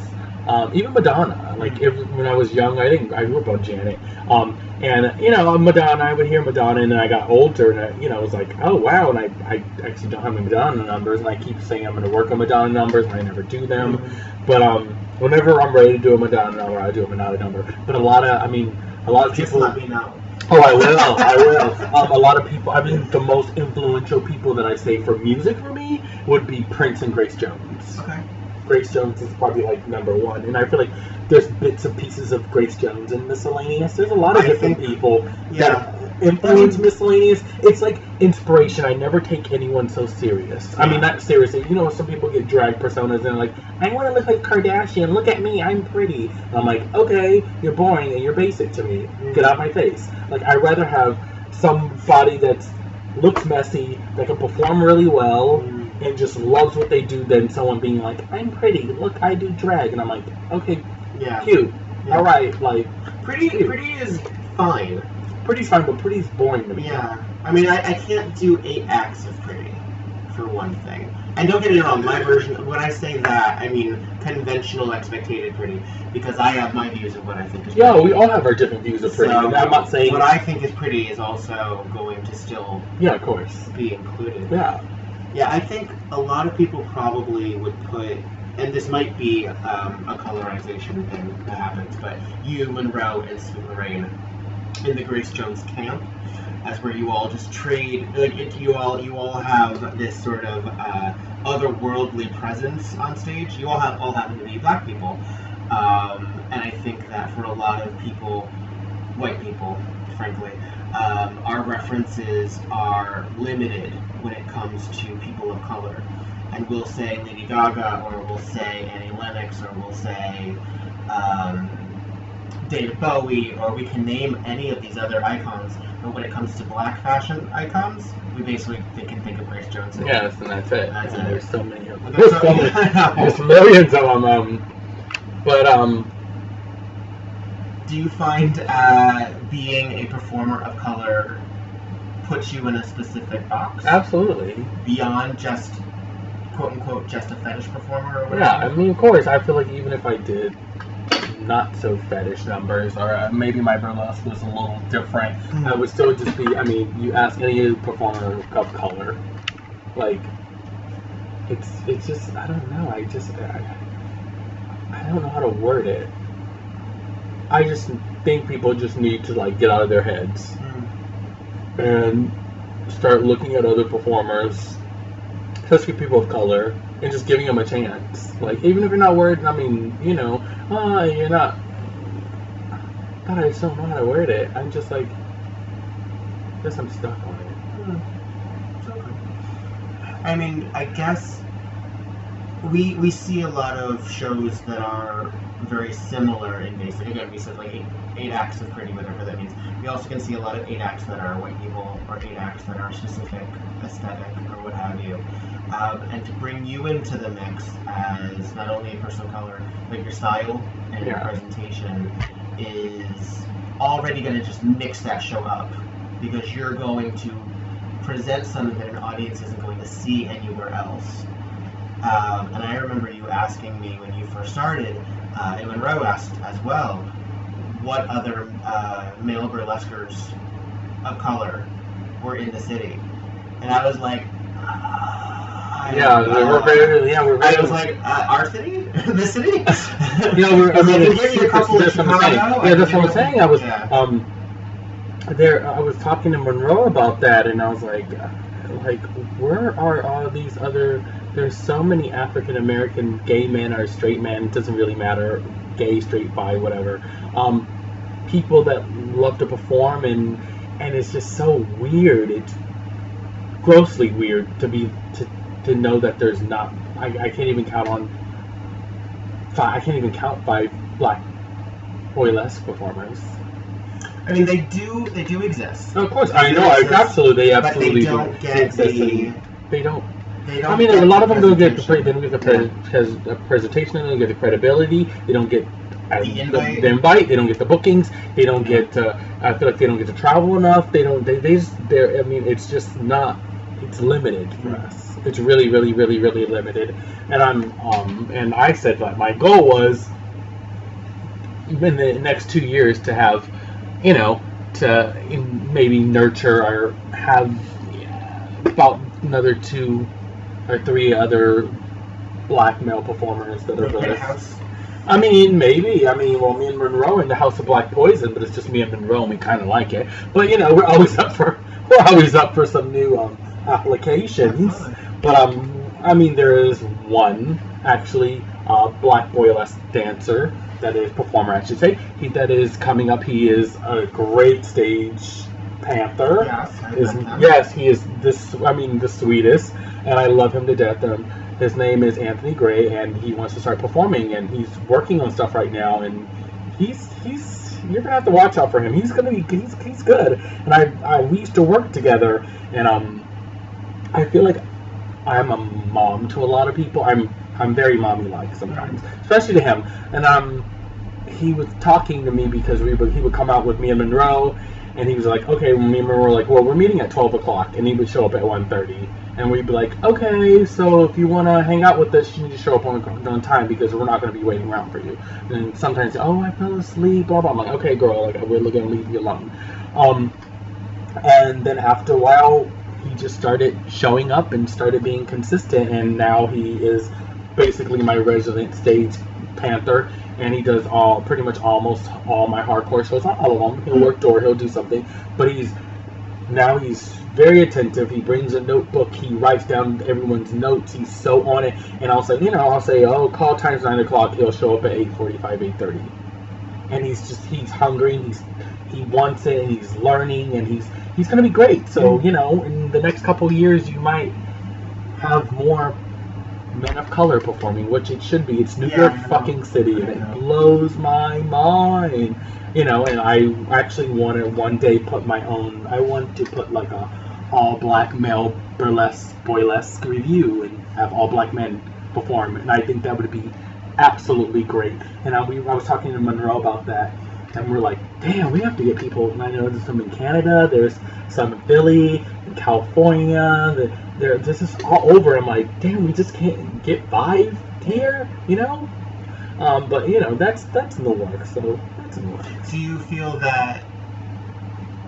Even Madonna, like when I was young, I grew up on Janet, and Madonna. I would hear Madonna, and then I got older, and I was like, oh wow, and I actually don't have any Madonna numbers, and I keep saying I'm going to work on Madonna numbers, and I never do them. But whenever I'm ready to do a Madonna number, I do a Madonna number. But a lot of people. Just let me know. Oh, I will. A lot of people. I mean, the most influential people that I say for music for me would be Prince and Grace Jones. Okay. Grace Jones is probably like number 1, and I feel like there's bits and pieces of Grace Jones and Miscellaneous. There's a lot of different people that influence Miscellaneous. It's like inspiration. I never take anyone so serious. I mean, not seriously. Some people get drag personas and they're like, I want to look like Kardashian. Look at me, I'm pretty. And I'm like, okay, you're boring and you're basic to me. Get out of my face. Like, I'd rather have somebody that looks messy, that can perform really well, and just loves what they do than someone being like, I'm pretty, look, I do drag. And I'm like, okay, cute. Yeah. All right, like, pretty is fine. Pretty's fine, but pretty's boring to me. Yeah. I mean, I can't do 8 acts of pretty, for one thing. And don't get me wrong, my version, when I say that, I mean conventional expected pretty, because I have my views of what I think is pretty. Yeah, we all have our different views of pretty. So, I'm not saying... what I think is pretty is also going to still of course. be included. Yeah. Yeah, I think a lot of people probably would put, and this might be a colorization thing that happens, but you, Monroe, and Sweet Lorraine in the Grace Jones camp, as where you all just trade, like you all have this sort of otherworldly presence on stage. You all happen to be black people, and I think that for a lot of people, white people, frankly, our references are limited when it comes to people of color. And we'll say Lady Gaga, or we'll say Annie Lennox, or we'll say David Bowie, or we can name any of these other icons. But when it comes to black fashion icons, we basically can think of Grace Jones. Yes, and that's it. That's it. There's so many of them. There's millions of them. But do you find being a performer of color puts you in a specific box? Absolutely. Beyond just, quote unquote, just a fetish performer or whatever? Yeah, I mean, of course. I feel like even if I did not so fetish numbers, or maybe my burlesque was a little different, I would still just be, I mean, you ask any performer of color, like, it's just, I don't know, I don't know how to word it. I just think people just need to, like, get out of their heads and start looking at other performers, especially people of color, and just giving them a chance. Like, even if you're not worried, I mean, you're not, God, I just don't know how to word it. I'm just like, I guess I'm stuck on it. It's okay. I mean, I guess we see a lot of shows that are very similar in basic. Again, we said like eight acts of pretty, whatever that means. We also can see a lot of 8 acts that are white people, or 8 acts that are specific aesthetic, or what have you. And to bring you into the mix as not only a person of color, but your style and your presentation is already going to just mix that show up, because you're going to present something that an audience isn't going to see anywhere else. And I remember you asking me when you first started, and Monroe asked as well, what other male burlesquers of color were in the city, and I was like, we're very. I was like, our city, the city. I mean, that's what I'm saying. I was I was talking to Monroe about that, and I was like, like, where are all these other? There's so many African American gay men or straight men. It doesn't really matter, gay, straight, bi, whatever. People that love to perform, and it's just so weird. It's grossly weird to know that there's not. I can't even count on. I can't even count 5 black boylesque performers. I mean, they do exist. Of course, I know. Absolutely, but they don't get They don't. I mean, a lot of them don't get the presentation. They don't get the credibility. They don't get the invite. They don't get the bookings. They don't get. I feel like they don't get to travel enough. They don't. I mean, it's just not. It's limited for us. It's really, really, really, really limited. And and I said that my goal was in the next 2 years to have, to maybe nurture or have about another 2 or 3 other black male performers that are good. I mean, maybe. I mean, well, me and Monroe in the House of Black Poison, but it's just me and Monroe, and we kind of like it. But we're always up for some new applications. But I mean, there is one actually black boylesque dancer performer, I should say. That is coming up. He is a great stage panther. Yes, he is the sweetest, and I love him to death. His name is Anthony Gray, and he wants to start performing, and he's working on stuff right now, and he's you're gonna have to watch out for him. He's good, and we used to work together, and I feel like I'm a mom to a lot of people. I'm very mommy-like sometimes, especially to him, and he was talking to me because he would come out with me and Monroe, and he was like, okay, me and Monroe were like, well, we're meeting at 12 o'clock, and he would show up at 1:30. And we'd be like, okay, so if you want to hang out with us, you need to show up on time because we're not going to be waiting around for you. And sometimes, I fell asleep, blah, blah. I'm like, okay, girl, we're going to leave you alone. And then after a while, he just started showing up and started being consistent. And now he is basically my resident stage panther. And he does pretty much almost all my hardcore shows. Not all of them. He'll work door, he'll do something. But he's very attentive. He brings a notebook. He writes down everyone's notes. He's so on it. And I'll say, call time's 9 o'clock. He'll show up at 8:45, 8:30. And he's hungry. He wants it, and he's learning, and he's going to be great. So, in the next couple of years, you might have more men of color performing, which it should be. It's New York fucking City, and it blows my mind. And I actually want to one day put I want to put like a all black male boylesque review and have all black men perform, and I think that would be absolutely great. And I was talking to Monroe about that, and we're like, damn, we have to get people. And I know there's some in Canada, there's some in Philly, in California, this is all over. I'm like, damn, we just can't get 5 here, but that's in the works. So that's in the works. Do you feel that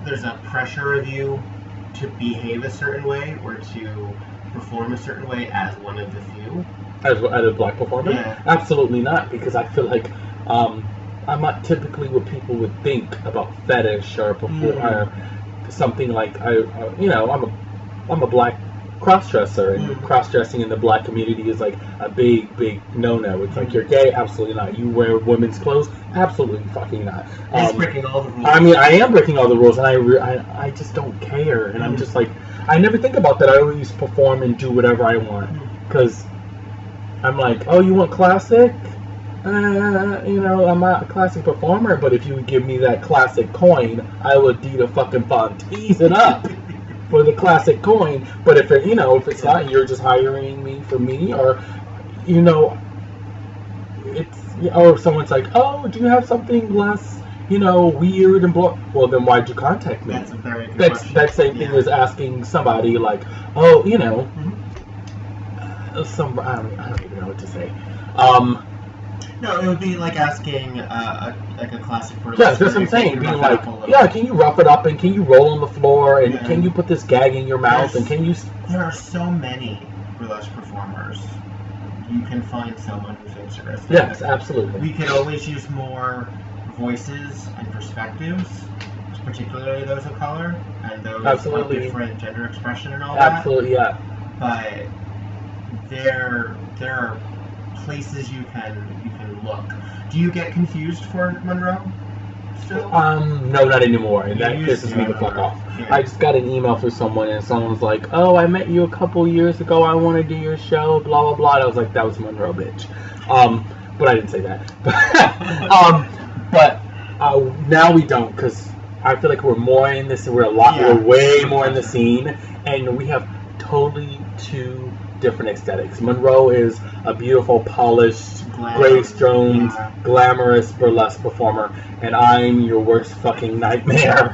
there's a pressure of you to behave a certain way or to perform a certain way as one of the few? As a black performer? Yeah. Absolutely not, because I feel like I'm not typically what people would think about fetish or something like I'm a black cross-dresser, and cross-dressing in the black community is like a big no-no. It's like, you're gay? Absolutely not. You wear women's clothes? Absolutely fucking not. He's breaking all the rules. I mean, I am breaking all the rules, and I just don't care. And I'm just like, I never think about that. I always perform and do whatever I want, because I'm like, oh, you want classic? I'm not a classic performer, but if you would give me that classic coin, I would do the fucking tease it up for the classic coin. But if if it's not, you're just hiring me for me, or it's, or someone's like, oh, do you have something less weird and blah? Well, then why'd you contact me? That's a very good question. That same thing as asking somebody like, oh, I don't even know what to say. No, it would be like asking a classic burlesque. Yeah, that's what I'm saying. Being like, can you rough it up, and can you roll on the floor, and can you put this gag in your mouth, and can you... There are so many burlesque performers. You can find someone who's interested. Yes, absolutely. We could always use more voices and perspectives particularly those of color and those Absolutely. of different gender expression and all Absolutely, yeah. that. But there are places you can look. Do you get confused for Monroe still? No, not anymore. And that You used pisses to, me I the fuck remember. off. Yeah. I just got an email from someone, and someone was like, "Oh, I met you a couple years ago. I want to do your show." Blah blah blah. And I was like, "That was Monroe, bitch." But I didn't say that. But now we don't, because I feel like we're more in this. We're way more in the scene, and we have totally two different aesthetics. Monroe is a beautiful, polished, Grace Jones, glamorous burlesque performer, and I'm your worst fucking nightmare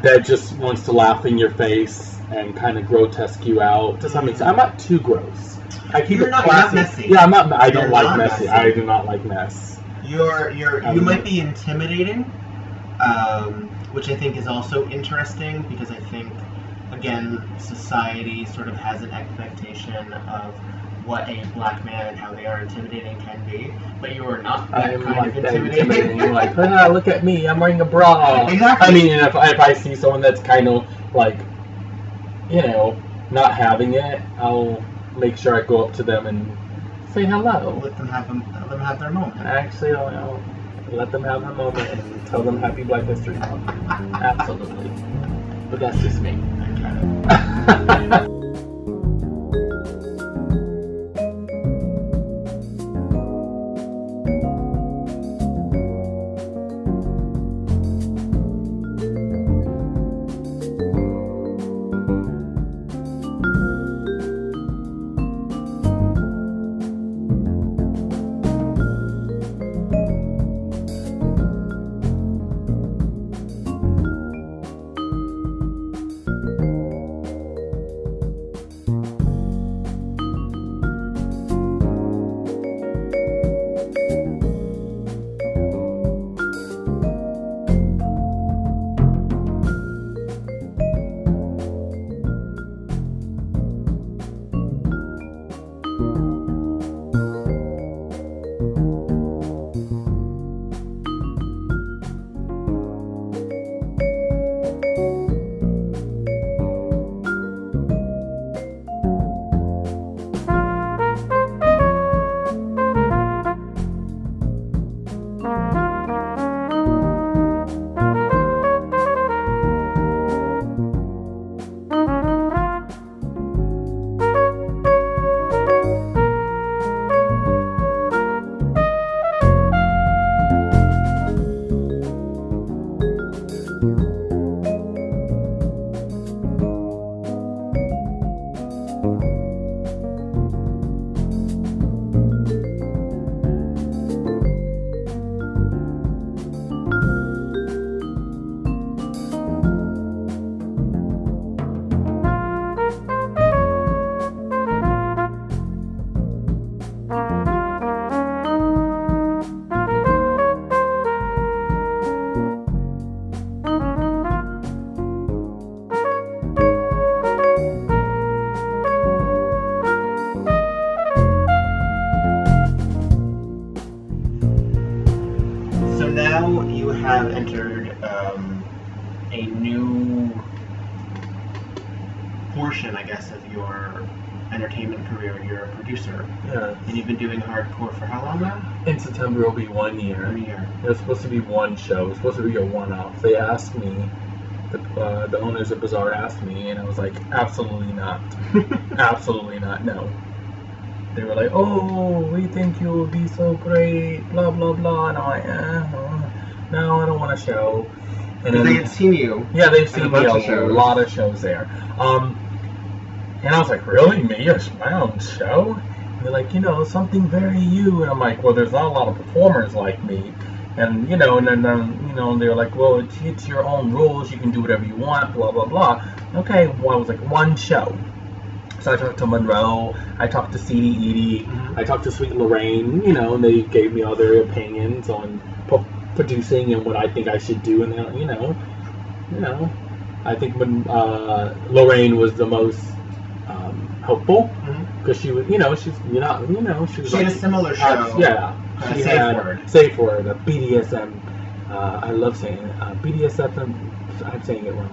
that just wants to laugh in your face and kind of grotesque you out. Does that make sense? I'm not too gross. I keep it classy. You're not messy. Yeah, I'm not. I don't You're like not messy. messy. I do not like mess. You might be intimidating, which I think is also interesting because I think, again, society sort of has an expectation of what a black man and how they are intimidating can be, but you are not that I'm kind like of that intimidating. intimidating. Like, look at me, I'm wearing a bra. Exactly. I mean, if I see someone that's kind of like, not having it, I'll make sure I go up to them and say hello. Let them have their moment. Actually, I'll let them have a moment and tell them Happy Black History Month. Absolutely. But that's just me. have entered a new portion, I guess, of your entertainment career. You're a producer. Yeah. And you've been doing hardcore for how long now? In September will be 1 year. 1 year. It was supposed to be one show. It was supposed to be a one-off. They asked me, the owners of Bazaar asked me, and I was like, absolutely not. Absolutely not, no. They were like, oh, we think you will be so great, blah, blah, blah. And I'm like, no, I don't want a show. And then, they had seen you. Yeah, they've seen me a lot of shows there. And I was like, really? Me? My own show? And they're like, something very you. And I'm like, well, there's not a lot of performers like me. And, and then, they're like, well, it's your own rules. You can do whatever you want, blah, blah, blah. Okay, well, I was like, one show. So I talked to Monroe, I talked to CD Edie, I talked to Sweet Lorraine, and they gave me all their opinions on producing and what I think I should do. And, I think when Lorraine was the most helpful, because she was, she was she had a similar show. Yeah. She had Safe Word, a BDSM I love saying it. BDSM. I'm saying it wrong.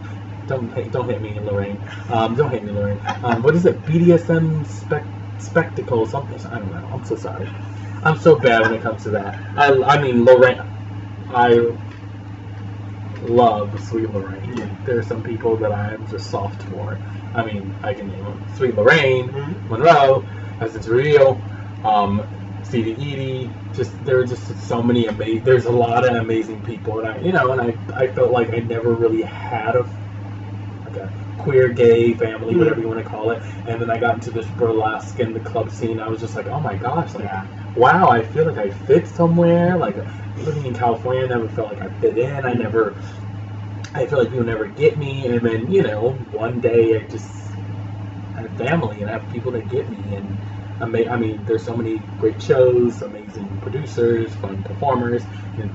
Don't hit me, Lorraine. Don't hit me, Lorraine. What is it? BDSM spectacle something. I don't know. I'm so sorry. I'm so bad when it comes to that. I mean, Lorraine. I love Sweet Lorraine. Yeah. There are some people that I'm just soft for. I mean, I can name them. Sweet Lorraine, Monroe, Essence Real, CD Edie. There are just so many amazing. There's a lot of amazing people, and I felt like I never really had a queer, gay family, whatever you want to call it. And then I got into this burlesque and the club scene. I was just like, oh my gosh, like, wow, I feel like I fit somewhere. Like, living in California, I never felt like I fit in. I feel like you'll never get me. And then, one day I just have family and I have people that get me. And I mean, there's so many great shows, amazing producers, fun performers. And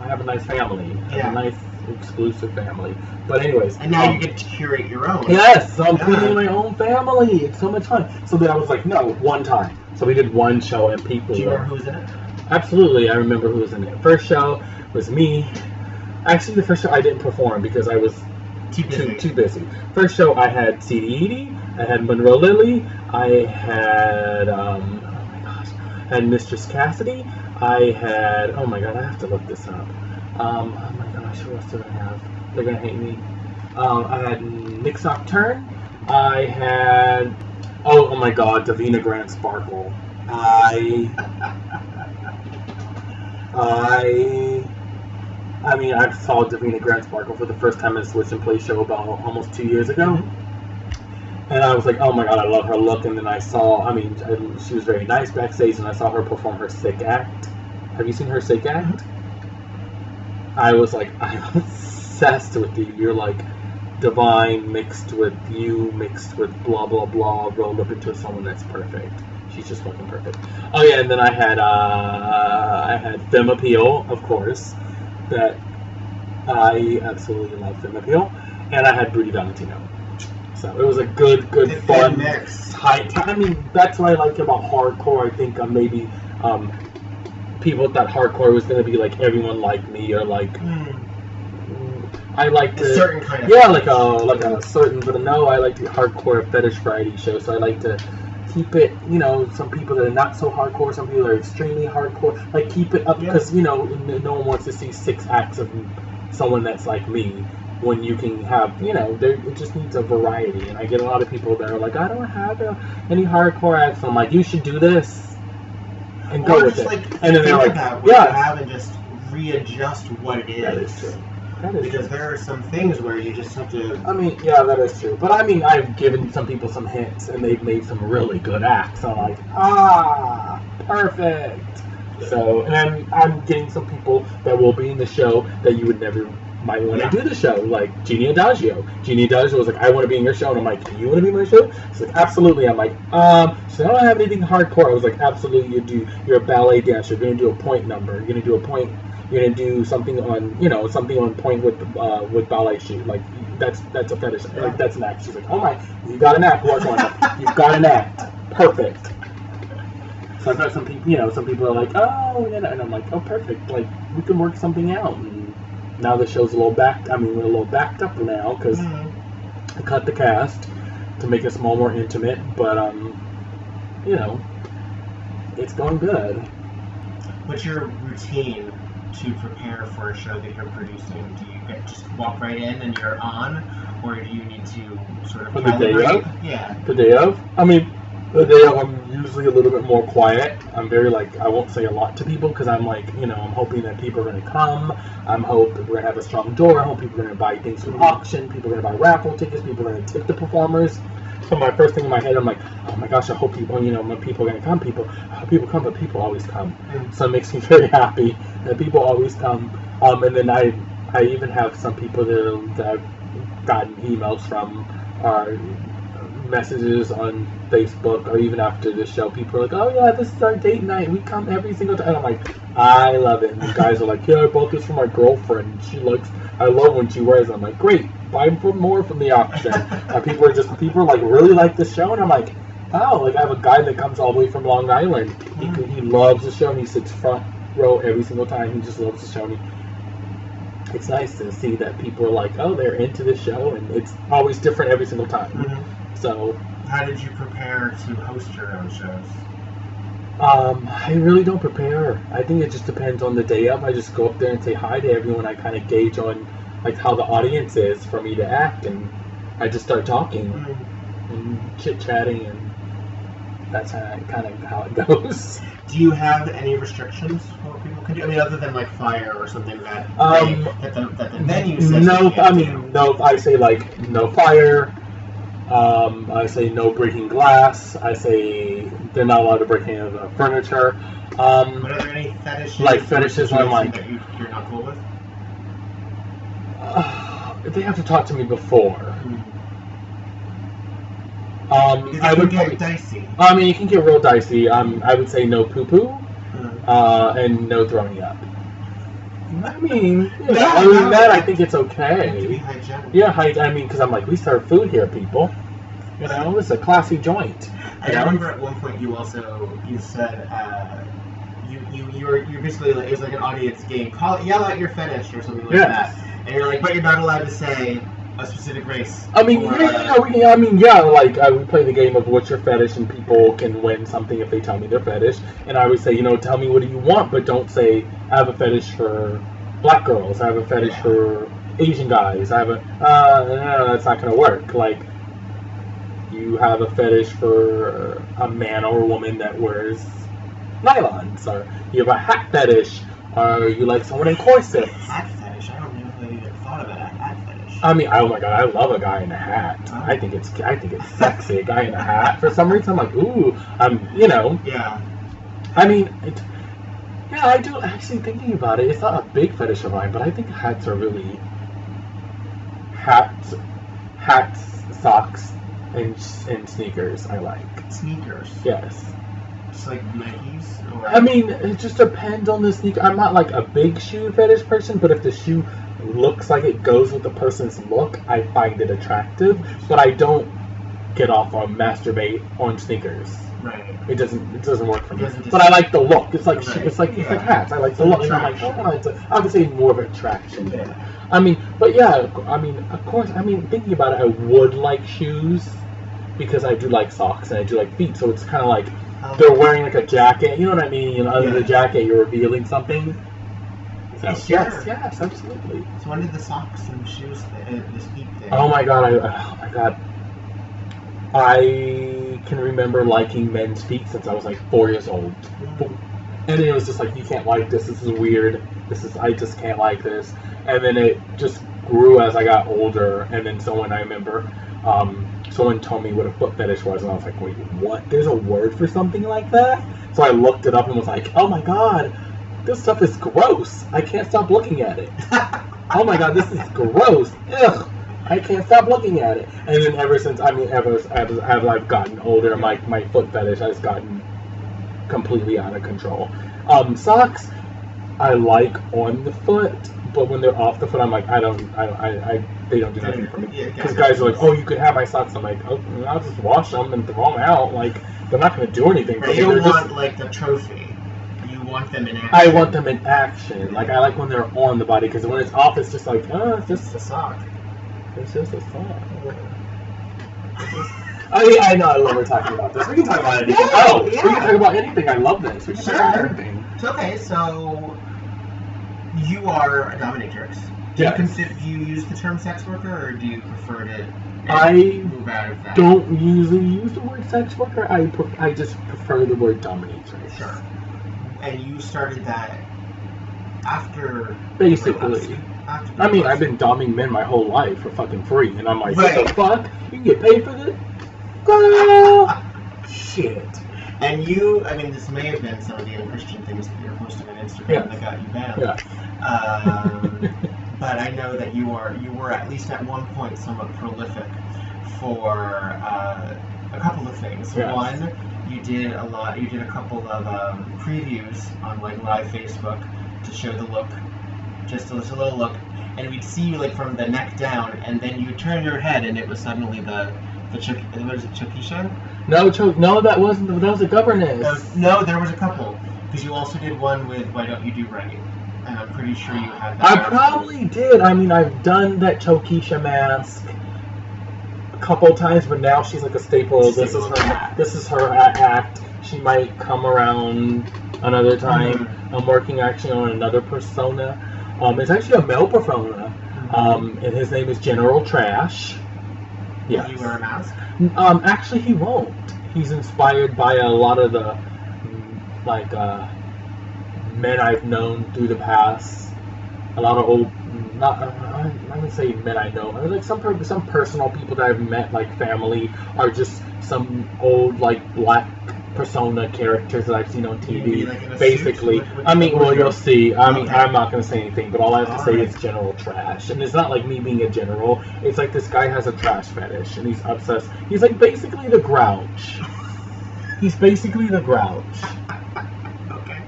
I have a nice family. I have a nice exclusive family. But anyways. And now you get to curate your own. Yes, so I'm creating my own family. It's so much fun. So then I was like, no, one time. So we did one show and people. Do you remember who was in it? Absolutely, I remember who was in it. First show was me. Actually, the first show I didn't perform because I was too busy. First show I had CD Edie, I had Monroe Lily, I had had Mistress Cassidy, I had I have to look this up. Oh my gosh, who else did I have? They're gonna hate me. I had Nick's Nocturne. I had oh my god, Davina Grand Sparkle. I mean, I saw Davina Grand Sparkle for the first time at a Switch and Play show about almost 2 years ago. And I was like, oh my god, I love her look. And then I saw, she was very nice backstage, and I saw her perform her Sick Act. Have you seen her Sick Act? I was like, I'm obsessed with you. You're like divine mixed with you, mixed with blah, blah, blah, rolled up into someone that's perfect. She's just fucking perfect. Oh yeah, and then I had Femme Appeal, of course. That I absolutely love Femme Appeal. And I had Booty Valentino. So it was a good fun mix. Tight. I mean, that's what I like about hardcore. I think maybe people thought hardcore was going to be like everyone like me or like I like a certain kind of like a certain, but no, I like the hardcore fetish variety show. So I like to keep it, some people that are not so hardcore, some people that are extremely hardcore, like keep it up because no one wants to see 6 acts of someone that's like me. When you can have, it just needs a variety. And I get a lot of people that are like, I don't have any hardcore acts. So I'm like, you should do this and go with it. Like, and then they're like, what you have and just readjust what it is. That is true. Because there are some things where you just have to. That is true. But I've given some people some hints, and they've made some really good acts. I'm like, perfect. So, and I'm getting some people that will be in the show that you would never might want to do the show, like Jeannie Adagio. Jeannie Adagio was like, I want to be in your show, and I'm like, do you want to be in my show? She's like, absolutely. I'm like, so I don't have anything hardcore. I was like, absolutely, you're a ballet dancer. You're gonna do a point number. You're gonna do a point. You're gonna do something on, something on point with ballet shoot. Like that's a fetish. Like that's an act. She's like, oh my, you got an act. What's on? You've got an act. Perfect. So I've got some people, some people are like, oh, and I'm like, oh, perfect. Like we can work something out. And now the show's we're a little backed up now because I cut the cast to make it small, more intimate. But it's going good. What's your routine to prepare for a show that you're producing? Do you just walk right in and you're on, or do you need to sort of the day of? Yeah. The day of? The day of, I'm usually a little bit more quiet. I'm very I won't say a lot to people because I'm like, I'm hoping that people are going to come. I'm hoping we're going to have a strong door. I hope people are going to buy things from auction. People are going to buy raffle tickets. People are going to tip the performers. So my first thing in my head, I'm like, oh my gosh, I hope people, when people are going to come, I hope people come, but people always come. So it makes me very happy that people always come. And then I even have some people that I've gotten emails from, messages on Facebook, or even after the show, people are like, oh yeah, this is our date night, we come every single time. I'm like, I love it. And the guys are like, yeah, I bought this for my girlfriend, I love when she wears it. I'm like, great, buy more from the auction. People really like the show, and I'm like, oh, I have a guy that comes all the way from Long Island. He loves the show, and he sits front row every single time. He just loves the show, and it's nice to see that people are like, oh, they're into the show, and it's always different every single time. Mm-hmm. So, how did you prepare to host your own shows? I really don't prepare. I think it just depends on the day of. I just go up there and say hi to everyone. I kind of gauge on like how the audience is for me to act, and I just start talking and chit-chatting, and that's kind of how it goes. Do you have any restrictions for what people can do? I mean, other than like fire or something that that the venue says. No, I mean, no. I say like no fire. I say no breaking glass. I say they're not allowed to break any of the furniture. But are there any fetishes? Like fetishes, I'm like, that you're not cool with? They have to talk to me before. I would get dicey. I mean, it can get real dicey. I would say no poo-poo, and no throwing up. I mean, other than that, I think it's okay. To be hygienic. Yeah, I mean, because I'm like, we serve food here, people. You know, it's a classy joint. I remember at one point you said you're basically like, it was like an audience game. Yell out your fetish or something like that. And you're like, but you're not allowed to say a specific race. I mean, like we play the game of what's your fetish, and people can win something if they tell me their fetish. And I always say, tell me what do you want, but don't say I have a fetish for black girls. I have a fetish for Asian guys. I have no, that's not gonna work. Like, you have a fetish for a man or a woman that wears nylons, or you have a hat fetish, or you like someone in corsets. Hat fetish? I don't know if I even thought about a hat fetish. I mean, oh my god, I love a guy in a hat. Oh. I think it's sexy, a guy in a hat. For some reason, I'm like, ooh, Yeah. I mean, I do actually thinking about it. It's not a big fetish of mine, but I think hats are really hats, socks, and sneakers. I like sneakers. Yes. Just like Nikes? Or... I mean, it just depends on the sneaker. I'm not like a big shoe fetish person, but if the shoe looks like it goes with the person's look, I find it attractive. But I don't get off on masturbate on sneakers. Right. It doesn't work for me. But I like the look. It's like it's like hats. I like the look. And I'm like, I would say more of attraction there. I mean, but yeah, I mean, of course, I mean, thinking about it, I would like shoes because I do like socks and I do like feet. So it's kind of like they're wearing like a jacket. You know what I mean? Under the jacket, you're revealing something. So, yes, absolutely. So when did the socks and shoes, this feet thing? Oh my god! I can remember liking men's feet since I was like 4 years old. And it was just like, you can't like this. This is weird. I just can't like this. And then it just grew as I got older. And then someone told me what a foot fetish was, and I was like, wait, what? There's a word for something like that? So I looked it up and was like, oh my god, this stuff is gross. I can't stop looking at it. Oh my god, this is gross. Ugh. I can't stop looking at it. And then ever since, as I've gotten older, my foot fetish has gotten completely out of control. Socks, I like on the foot, but when they're off the foot, I'm like, they don't do nothing for me. Because guys are like, oh, you could have my socks. I'm like, oh, I'll just wash them and throw them out. Like, they're not going to do anything for me. You don't want, like, the trophy. You want them in action. I want them in action. Like, I like when they're on the body, because when it's off, it's just like, it's just a sock. It's just a sock. I know, I love her talking about this. We can talk about anything. We can talk about anything. I love this. We can talk about anything. Okay, so you are a dominatrix. Do you use the term sex worker, or do you prefer to move out of that? Don't usually use the word sex worker. I just prefer the word dominatrix. Sure. And you started that after... Basically. I mean, I've been doming men my whole life for fucking free, and I'm like, what the fuck? You can get paid for this? Girl! Shit. And you, I mean, this may have been some of the unchristian things that you're posting on Instagram that got you banned. Yeah. But I know that you were at least at one point somewhat prolific for a couple of things. Yes. One, you did a couple of previews on like live Facebook to show the look, just a little look, and we'd see you like from the neck down, and then you turn your head, and it was suddenly what is it, Chokisha? No, that wasn't. That was a governess. No, there was a couple, because you also did one with Why Don't You Do Right? and I'm pretty sure you had that. I probably did. I mean, I've done that Tokisha mask a couple times, but now she's like a staple. This is her act. She might come around another time. Mm-hmm. I'm working actually on another persona. It's actually a male persona, and his name is General Trash. Yes. Will he wear a mask? Actually, he won't. He's inspired by a lot of the men I've known through the past. A lot of old, I would say men I know. I mean, like some personal people that I've met, like family, are just some old like black persona characters that I've seen on TV. Like basically, I mean, well, you'll see. I mean, I'm not going to say anything, but all I have to say is General Trash. And it's not like me being a general. It's like this guy has a trash fetish, and he's obsessed. He's like basically the Grouch. He's basically the Grouch. Okay.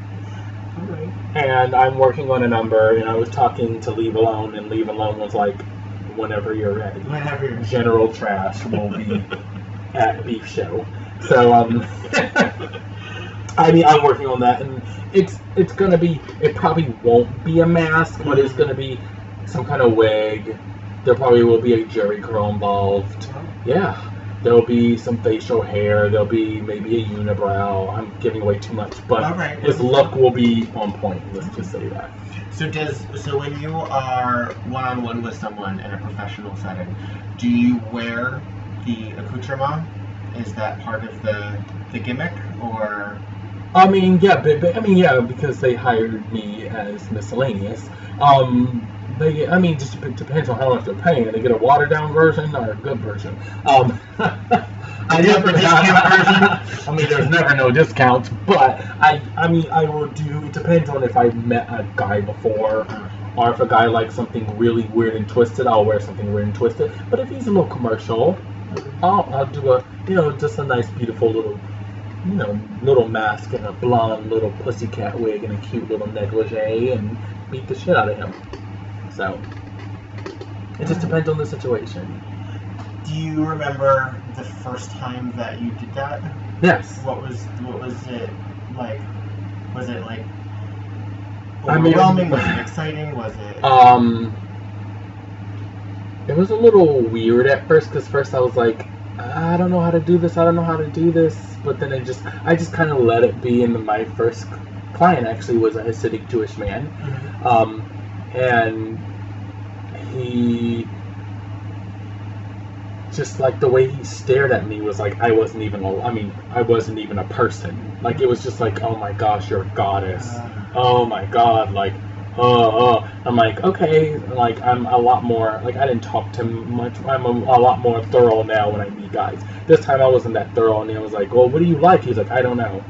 All right. And I'm working on a number, and I was talking to Leave Alone, and Leave Alone was like, whenever you're ready. Whenever you're ready. General Trash will be at Beef Show. So, I mean, I'm working on that, and it's gonna be, it probably won't be a mask, but it's gonna be some kind of wig. There probably will be a Jerry curl involved. Yeah. There'll be some facial hair. There'll be maybe a unibrow. I'm giving away too much, but his look will be on point. Let's just say that. So when you are one-on-one with someone in a professional setting, do you wear the accoutrement? Is that part of the gimmick, or? I mean, yeah, because they hired me as MiscAllaneous. Just depends on how much they're paying. They get a watered down version or a good version. I never I mean, there's never no discounts, but I will do. It depends on if I've met a guy before, or if a guy likes something really weird and twisted, I'll wear something weird and twisted. But if he's a little commercial, I'll do just a nice, beautiful little mask and a blonde little pussycat wig and a cute little negligee and beat the shit out of him. So, it just depends on the situation. Do you remember the first time that you did that? Yes. What was it like? Was it like overwhelming? Was it exciting? Was it? It was a little weird at first, because first I was like, I don't know how to do this. But then I just kind of let it be. And my first client actually was a Hasidic Jewish man. Mm-hmm. And he just, like, the way he stared at me was like I wasn't even a person. Like, it was just like, oh my gosh, you're a goddess. Oh my god, like, I'm like, okay, like, I'm a lot more, like, I didn't talk to him much. I'm a lot more thorough now when I meet guys. This time I wasn't that thorough, and I was like, well, what do you like? He's like, I don't know.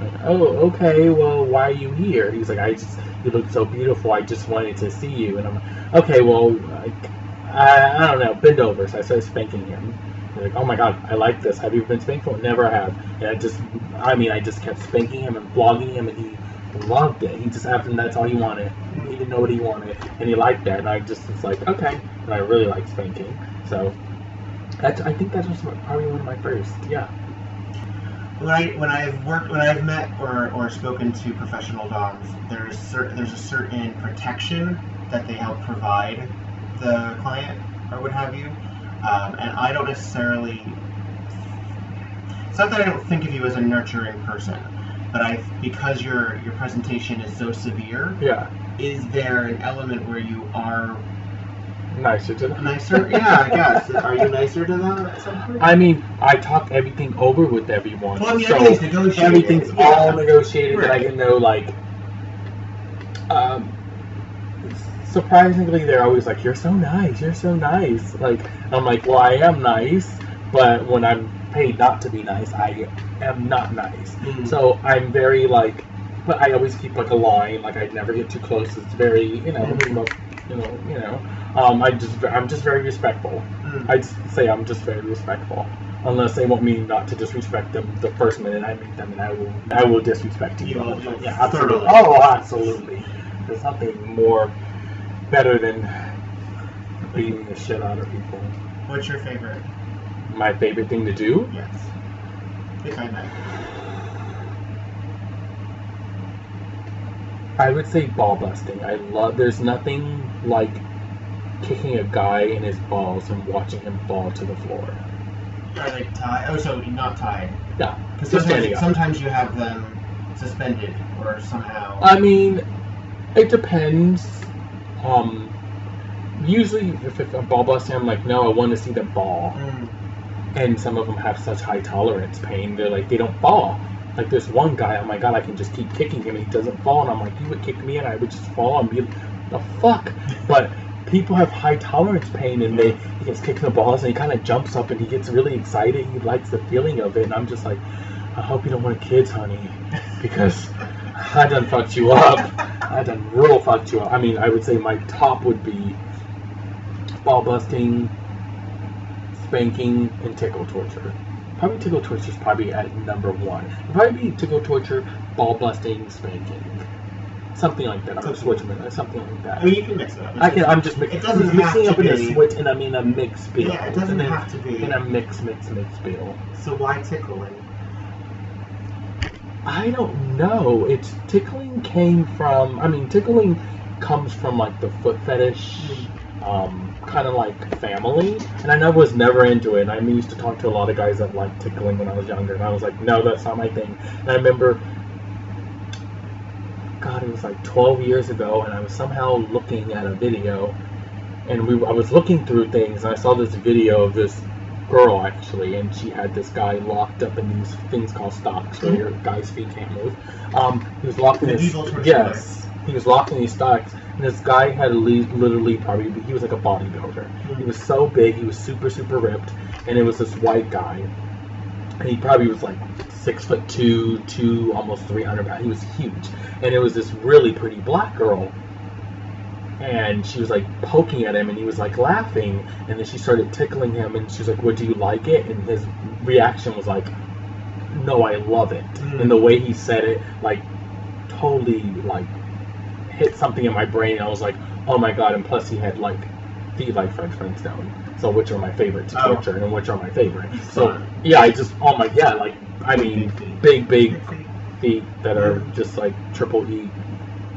Like, oh, okay, well, why are you here? He's like, you look so beautiful, I just wanted to see you. And I'm like, okay, well, like, I don't know, bend over. So I started spanking him. He's like, oh my god, I like this. Have you been spanked? Never have. And I just kept spanking him and flogging him, and he loved it. He just happened, that's all he wanted. He didn't know what he wanted, and he liked that. And I just was like, okay. And I really like spanking. So I think that was probably one of my first, yeah. When I've met or spoken to professional doms, there's a certain protection that they help provide the client or what have you, and I don't necessarily. It's not that I don't think of you as a nurturing person, but because your presentation is so severe. Yeah. Is there an element where you are nicer to them? Nicer? Yeah, I guess. Are you nicer to them at some point? I mean, I talk everything over with everyone. Well, I mean, everything's negotiated. Everything's all negotiated, right. And I can know, like, surprisingly, they're always like, you're so nice. Like, I'm like, well, I am nice, but when I'm paid not to be nice, I am not nice. Mm-hmm. So I'm very, like, but I always keep, like, a line. Like, I never get too close. It's very, I'm just very respectful. I just say I'm just very respectful. Unless they want me not to disrespect them the first minute I meet them, and I will disrespect you. Yeah, absolutely. Oh, absolutely. There's nothing more better than beating the shit out of people. What's your favorite? My favorite thing to do? Yes. If I may. I would say ball busting. There's nothing like kicking a guy in his balls and watching him fall to the floor. Are they tied? Oh, so not tied. Yeah. Because sometimes you have them suspended or somehow. I mean, it depends. Usually, if I'm ball busting, I'm like, no, I want to see the ball. And some of them have such high tolerance pain. They're like, they don't fall. Like, there's one guy, oh my god, I can just keep kicking him and he doesn't fall. And I'm like, you would kick me and I would just fall and be the fuck. But people have high tolerance pain and he gets kicked in the balls and he kind of jumps up and he gets really excited. He likes the feeling of it. And I'm just like, I hope you don't want kids, honey. Because I done fucked you up. I done real fucked you up. I mean, I would say my top would be ball busting, spanking, and tickle torture. Probably tickle torture is probably at number one. It'd probably be tickle torture, ball busting, spanking. Something like that. Or switchman, something like that. I mean, you can mix it up. I'm just mixing up in a switch and I'm in a mixed bill. Yeah, it doesn't have to be. In a mix bill. So why tickling? I don't know. Tickling tickling comes from like the foot fetish, kind of like family. And I was never into it. And I used to talk to a lot of guys that liked tickling when I was younger. And I was like, no, that's not my thing. And I remember, God, it was like 12 years ago. And I was somehow looking at a video. And I was looking through things. And I saw this video of this girl actually, and she had this guy locked up in these things called stocks where your guy's feet can't move. He was locked in these. Yes, he was locked in these stocks, and this guy had literally he was like a bodybuilder. He was so big, he was super ripped, and it was this white guy, and he probably was like 6'2", almost 300 pounds. He was huge, and it was this really pretty black girl. And she was like poking at him and he was like laughing, and then she started tickling him and she was like, "What, do you like it?" And his reaction was like, "No, I love it." And the way he said it like totally like hit something in my brain. I was like, oh my god. And plus he had like feet like French Flintstone, so which are my favorite to torture and which are my favorite. So yeah, big feet that are just like triple E,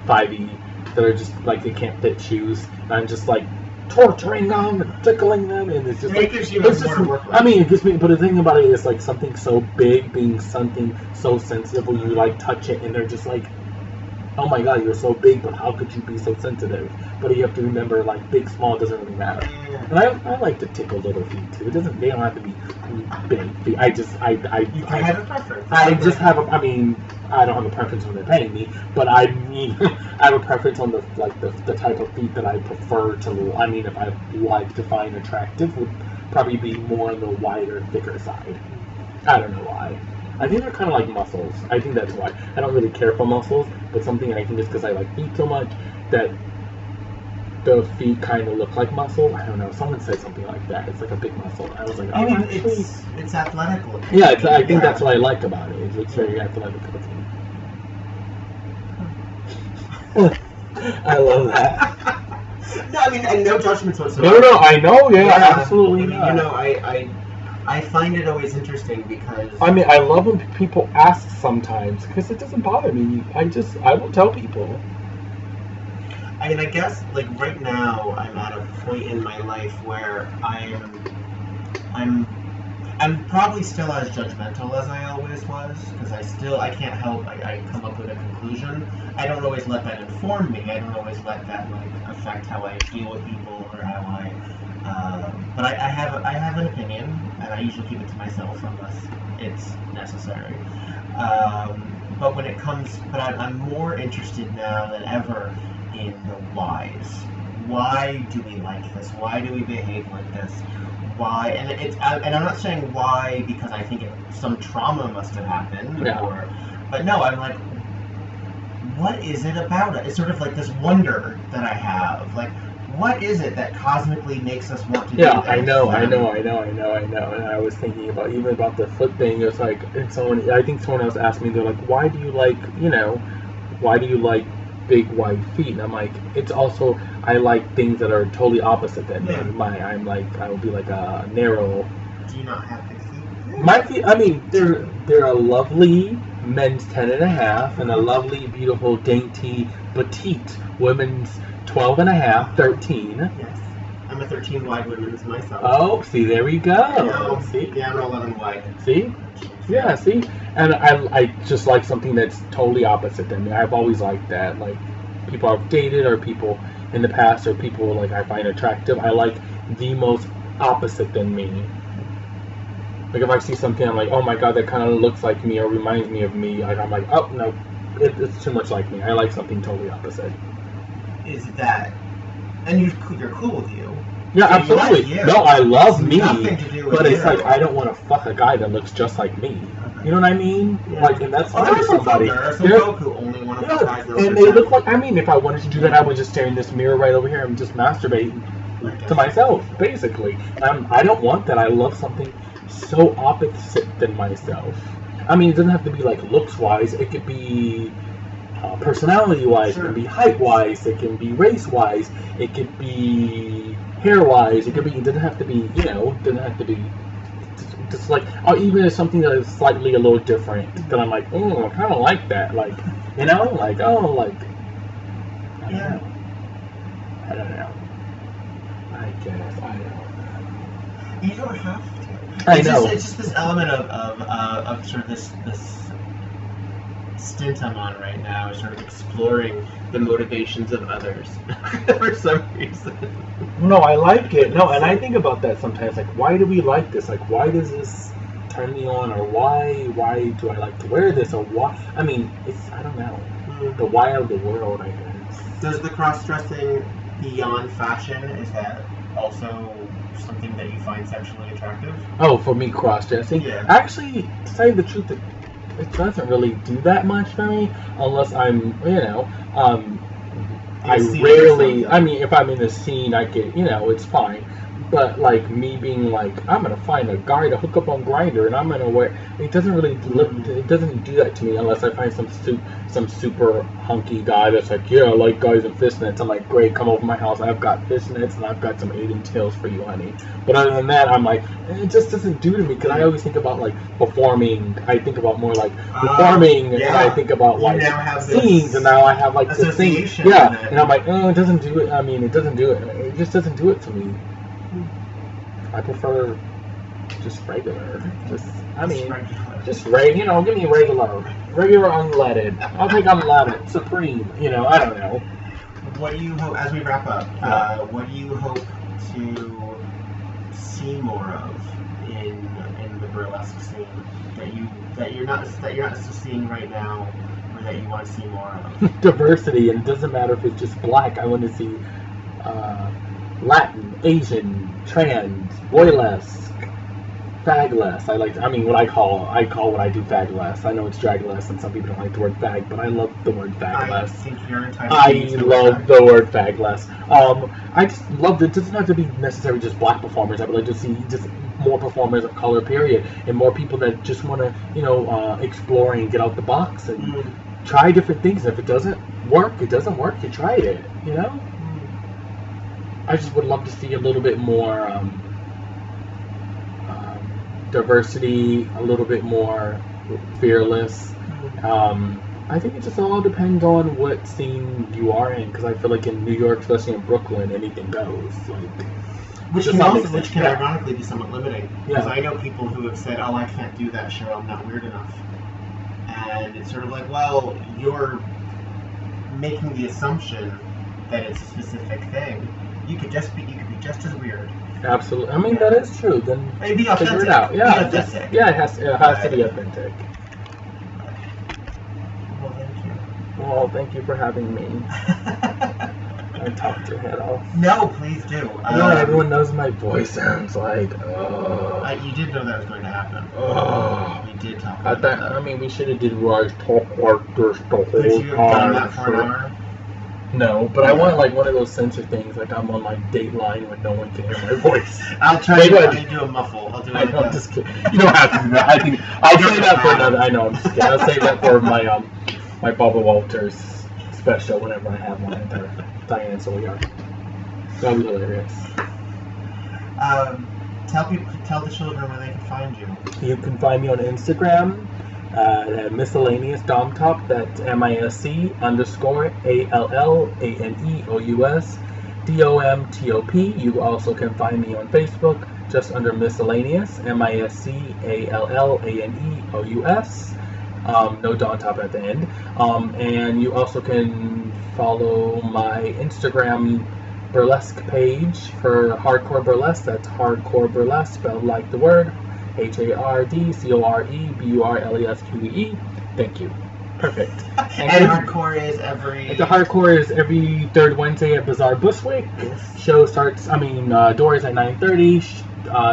5E, that are just like they can't fit shoes, and I'm just like torturing them and tickling them, and it's just like, gives you more to work with. I mean, it gives me, but the thing about it is like something so big being something so sensitive, when you like touch it and they're just like, oh my god, you're so big, but how could you be so sensitive? But you have to remember, like, big, small doesn't really matter. And I like to tickle little feet too. They don't have to be big feet. I have a preference. I don't have a preference when they're paying me, but I mean, I have a preference on the type of feet that I prefer to. I mean, if I like to find attractive, would probably be more on the wider, thicker side. I don't know why. I think they're kind of like muscles. I think that's why. I don't really care for muscles, but something I think is because I like feet so much that the feet kind of look like muscle. I don't know. Someone said something like that. It's like a big muscle. I was like, I mean, it's athletic looking. Yeah, I think that's what I liked about it. It's very athletic looking. I love that. No, I mean, and no judgments whatsoever. No, I know. Yeah, absolutely. You know, I find it always interesting because... I mean, I love when people ask sometimes, because it doesn't bother me. I will tell people. I mean, I guess, like, right now, I'm at a point in my life where I'm probably still as judgmental as I always was, because I can't help, I come up with a conclusion. I don't always let that inform me. I don't always let that, like, affect how I deal with people or how but I have an opinion, and I usually keep it to myself unless it's necessary. But when it comes, I'm more interested now than ever in the whys. Why do we like this? Why do we behave like this? Why? And I'm not saying why because I think some trauma must have happened, but no, I'm like, what is it about it? It's sort of like this wonder that I have, like, what is it that cosmically makes us want to do this? I know. And I was thinking about the foot thing. It's like, I think someone else asked me, they're like, why do you like big wide feet? And I'm like, it's also, I like things that are totally opposite than me. I will be like a narrow. Do you not have big feet? My feet, I mean, they're lovely. men's 10.5, and a lovely, beautiful, dainty, petite women's 12.5, 13. Yes. I'm a 13 wide women's myself. Oh, see, there we go. Yeah, See? Yeah, I'm an 11 wide. See? Yeah, see? And I just like something that's totally opposite than me. I've always liked that. Like, people I've dated or people in the past or people, like, I find attractive. I like the most opposite than me. Like, if I see something, I'm like, oh my god, that kind of looks like me or reminds me of me. Like, I'm like, oh, no, it's too much like me. I like something totally opposite. Is that... And you're cool with you. Yeah, so absolutely. You. No, I love me, but it's you. like, I don't want to fuck a guy that looks just like me. Okay. You know what I mean? Yeah. Like, and that's fine with somebody. There are some folk who only want to fuck guys that and they look like, I mean, if I wanted to do that, I would just stare in this mirror right over here and just masturbate to myself, basically. I don't want that. I love something so opposite than myself. I mean, it doesn't have to be like looks-wise. It could be personality-wise. Sure. It can be height-wise. It can be race-wise. It could be hair-wise. It doesn't have to be, you know, doesn't have to be just like, or even if something that is slightly a little different, then I'm like, oh, I kind of like that. Like, you know, like, oh, like, I don't know. I guess, I don't know. You don't have to. I know. It's just this element of sort of this stint I'm on right now, sort of exploring the motivations of others for some reason. No, I like it. No, and I think about that sometimes. Like, why do we like this? Like, why does this turn me on? Or why do I like to wear this? Or why? I mean, I don't know. The why of the world, I guess. Does the cross-dressing beyond fashion, is that also something that you find sexually attractive? Oh, for me, cross-dressing? Yeah. Actually, to tell you the truth, it doesn't really do that much for me, unless I'm, you know, I rarely, I mean, if I'm in the scene, I get, you know, it's fine. But, like, me being like, I'm going to find a guy to hook up on Grindr and I'm going to wear, it doesn't really, it doesn't do that to me unless I find some super hunky guy that's like, yeah, I like guys in fishnets. I'm like, great, come over to my house. I've got fishnets and I've got some 8-inch tails for you, honey. But other than that, I'm like, it just doesn't do to me because I always think about, like, performing. I think about more, like, performing and I think about, like, scenes and now I have, like, this thing. Yeah, and I'm like, oh, it doesn't do it. I mean, it doesn't do it. It just doesn't do it to me. I prefer just regular. Just you know, give me regular unleaded. I'll take unleaded, supreme. You know, I don't know. What do you hope, as we wrap up? What do you hope to see more of in the burlesque scene that you're not seeing right now, or that you want to see more of? Diversity, and it doesn't matter if it's just black. I want to see Latin, Asian, trans, boylesque, fagless. What I call what I do fagless. I know it's dragless and some people don't like the word fag, but I love the word fagless. I think you're entitled to love the word fagless. I just love it. It doesn't have to be necessarily just black performers. I would like to see just more performers of color, period, and more people that just want to, you know, explore and get out the box and try different things. If it doesn't work, it doesn't work. You tried it, you know. I just would love to see a little bit more diversity, a little bit more fearless. I think it just all depends on what scene you are in, because I feel like in New York, especially in Brooklyn, anything goes. Like, which can ironically be somewhat limiting. Because I know people who have said, "Oh, I can't do that show. I'm not weird enough," and it's sort of like, well, you're making the assumption that it's a specific thing. You could be just as weird. Absolutely. I mean, that is true. Then be authentic. Figure it out. Yeah, be authentic. Yeah, it has to be authentic. Well, thank you. Well, thank you for having me. I talked your head off. No, please do. Everyone knows my voice sounds like. You did know that was going to happen. We did talk about that. I mean, we should have did Rise talk like this the whole time. Could you have done that for an hour? No, but I want like one of those censor things, like I'm on like Dateline when no one can hear my voice. I'll try to do a muffle. I'll do it. I'm just kidding. You don't have to do that. I think I'll save that for another. I know. I'm just kidding. I'll save that for my my Barbara Walters special whenever I have one. Diane Soliar. That'll be hilarious. Tell the children where they can find you. You can find me on Instagram at MiscAllaneous DomTop. That's MiscAllaneous DomTop. You also can find me on Facebook just under MiscAllaneous, MiscAllaneous. No DomTop at the end. And you also can follow my Instagram burlesque page for hardcore burlesque. That's hardcore burlesque, spelled like the word HardCoreBurlesque. Thank you. Perfect. And hardcore is the hardcore is every third Wednesday at Bazaar Bushwick. Show starts. Doors at 9:30.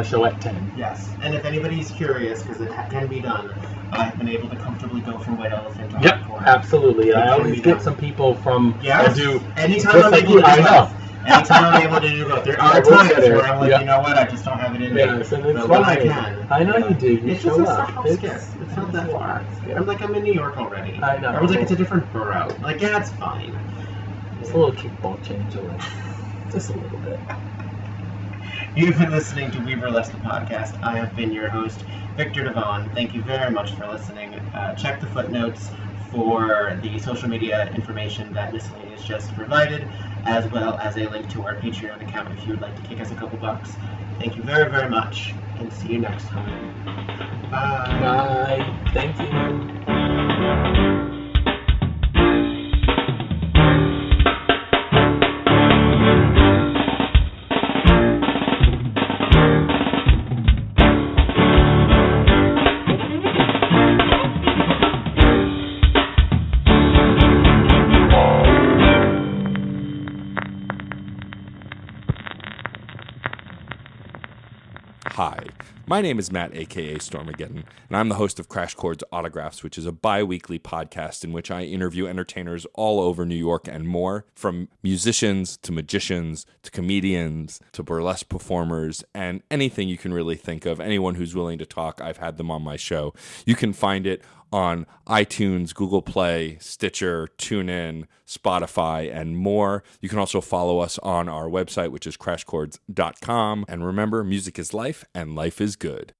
Show at 10. Yes. And if anybody's curious, because it can be done, I've been able to comfortably go from White Elephant to Yep, hardcore. absolutely. I always get some people from do anytime I'm able to do both. Anytime I'm able to do both. There are times where I'm like, you know what, I just don't have it in me. Yes, and it's but when I can. I know you do. You it's show just a up. It's not that far. I'm in New York already. I know. I was like, it's a different borough. Like, yeah, it's fine. It's a little kickball change away. Just a little bit. You've been listening to WEBurlesque, the podcast. I have been your host, Viktor Devonne. Thank you very much for listening. Check the footnotes for the social media information that MiscAllaneous just provided, as well as a link to our Patreon account if you would like to kick us a couple bucks. Thank you very, very much, and see you next time. Bye. Bye. Thank you. Hi, my name is Matt, aka Stormageddon, and I'm the host of Crash Chords Autographs, which is a bi-weekly podcast in which I interview entertainers all over New York and more, from musicians to magicians to comedians to burlesque performers and anything you can really think of. Anyone who's willing to talk, I've had them on my show. You can find it on iTunes, Google Play, Stitcher, TuneIn, Spotify, and more. You can also follow us on our website, which is crashchords.com. And remember, music is life, and life is good.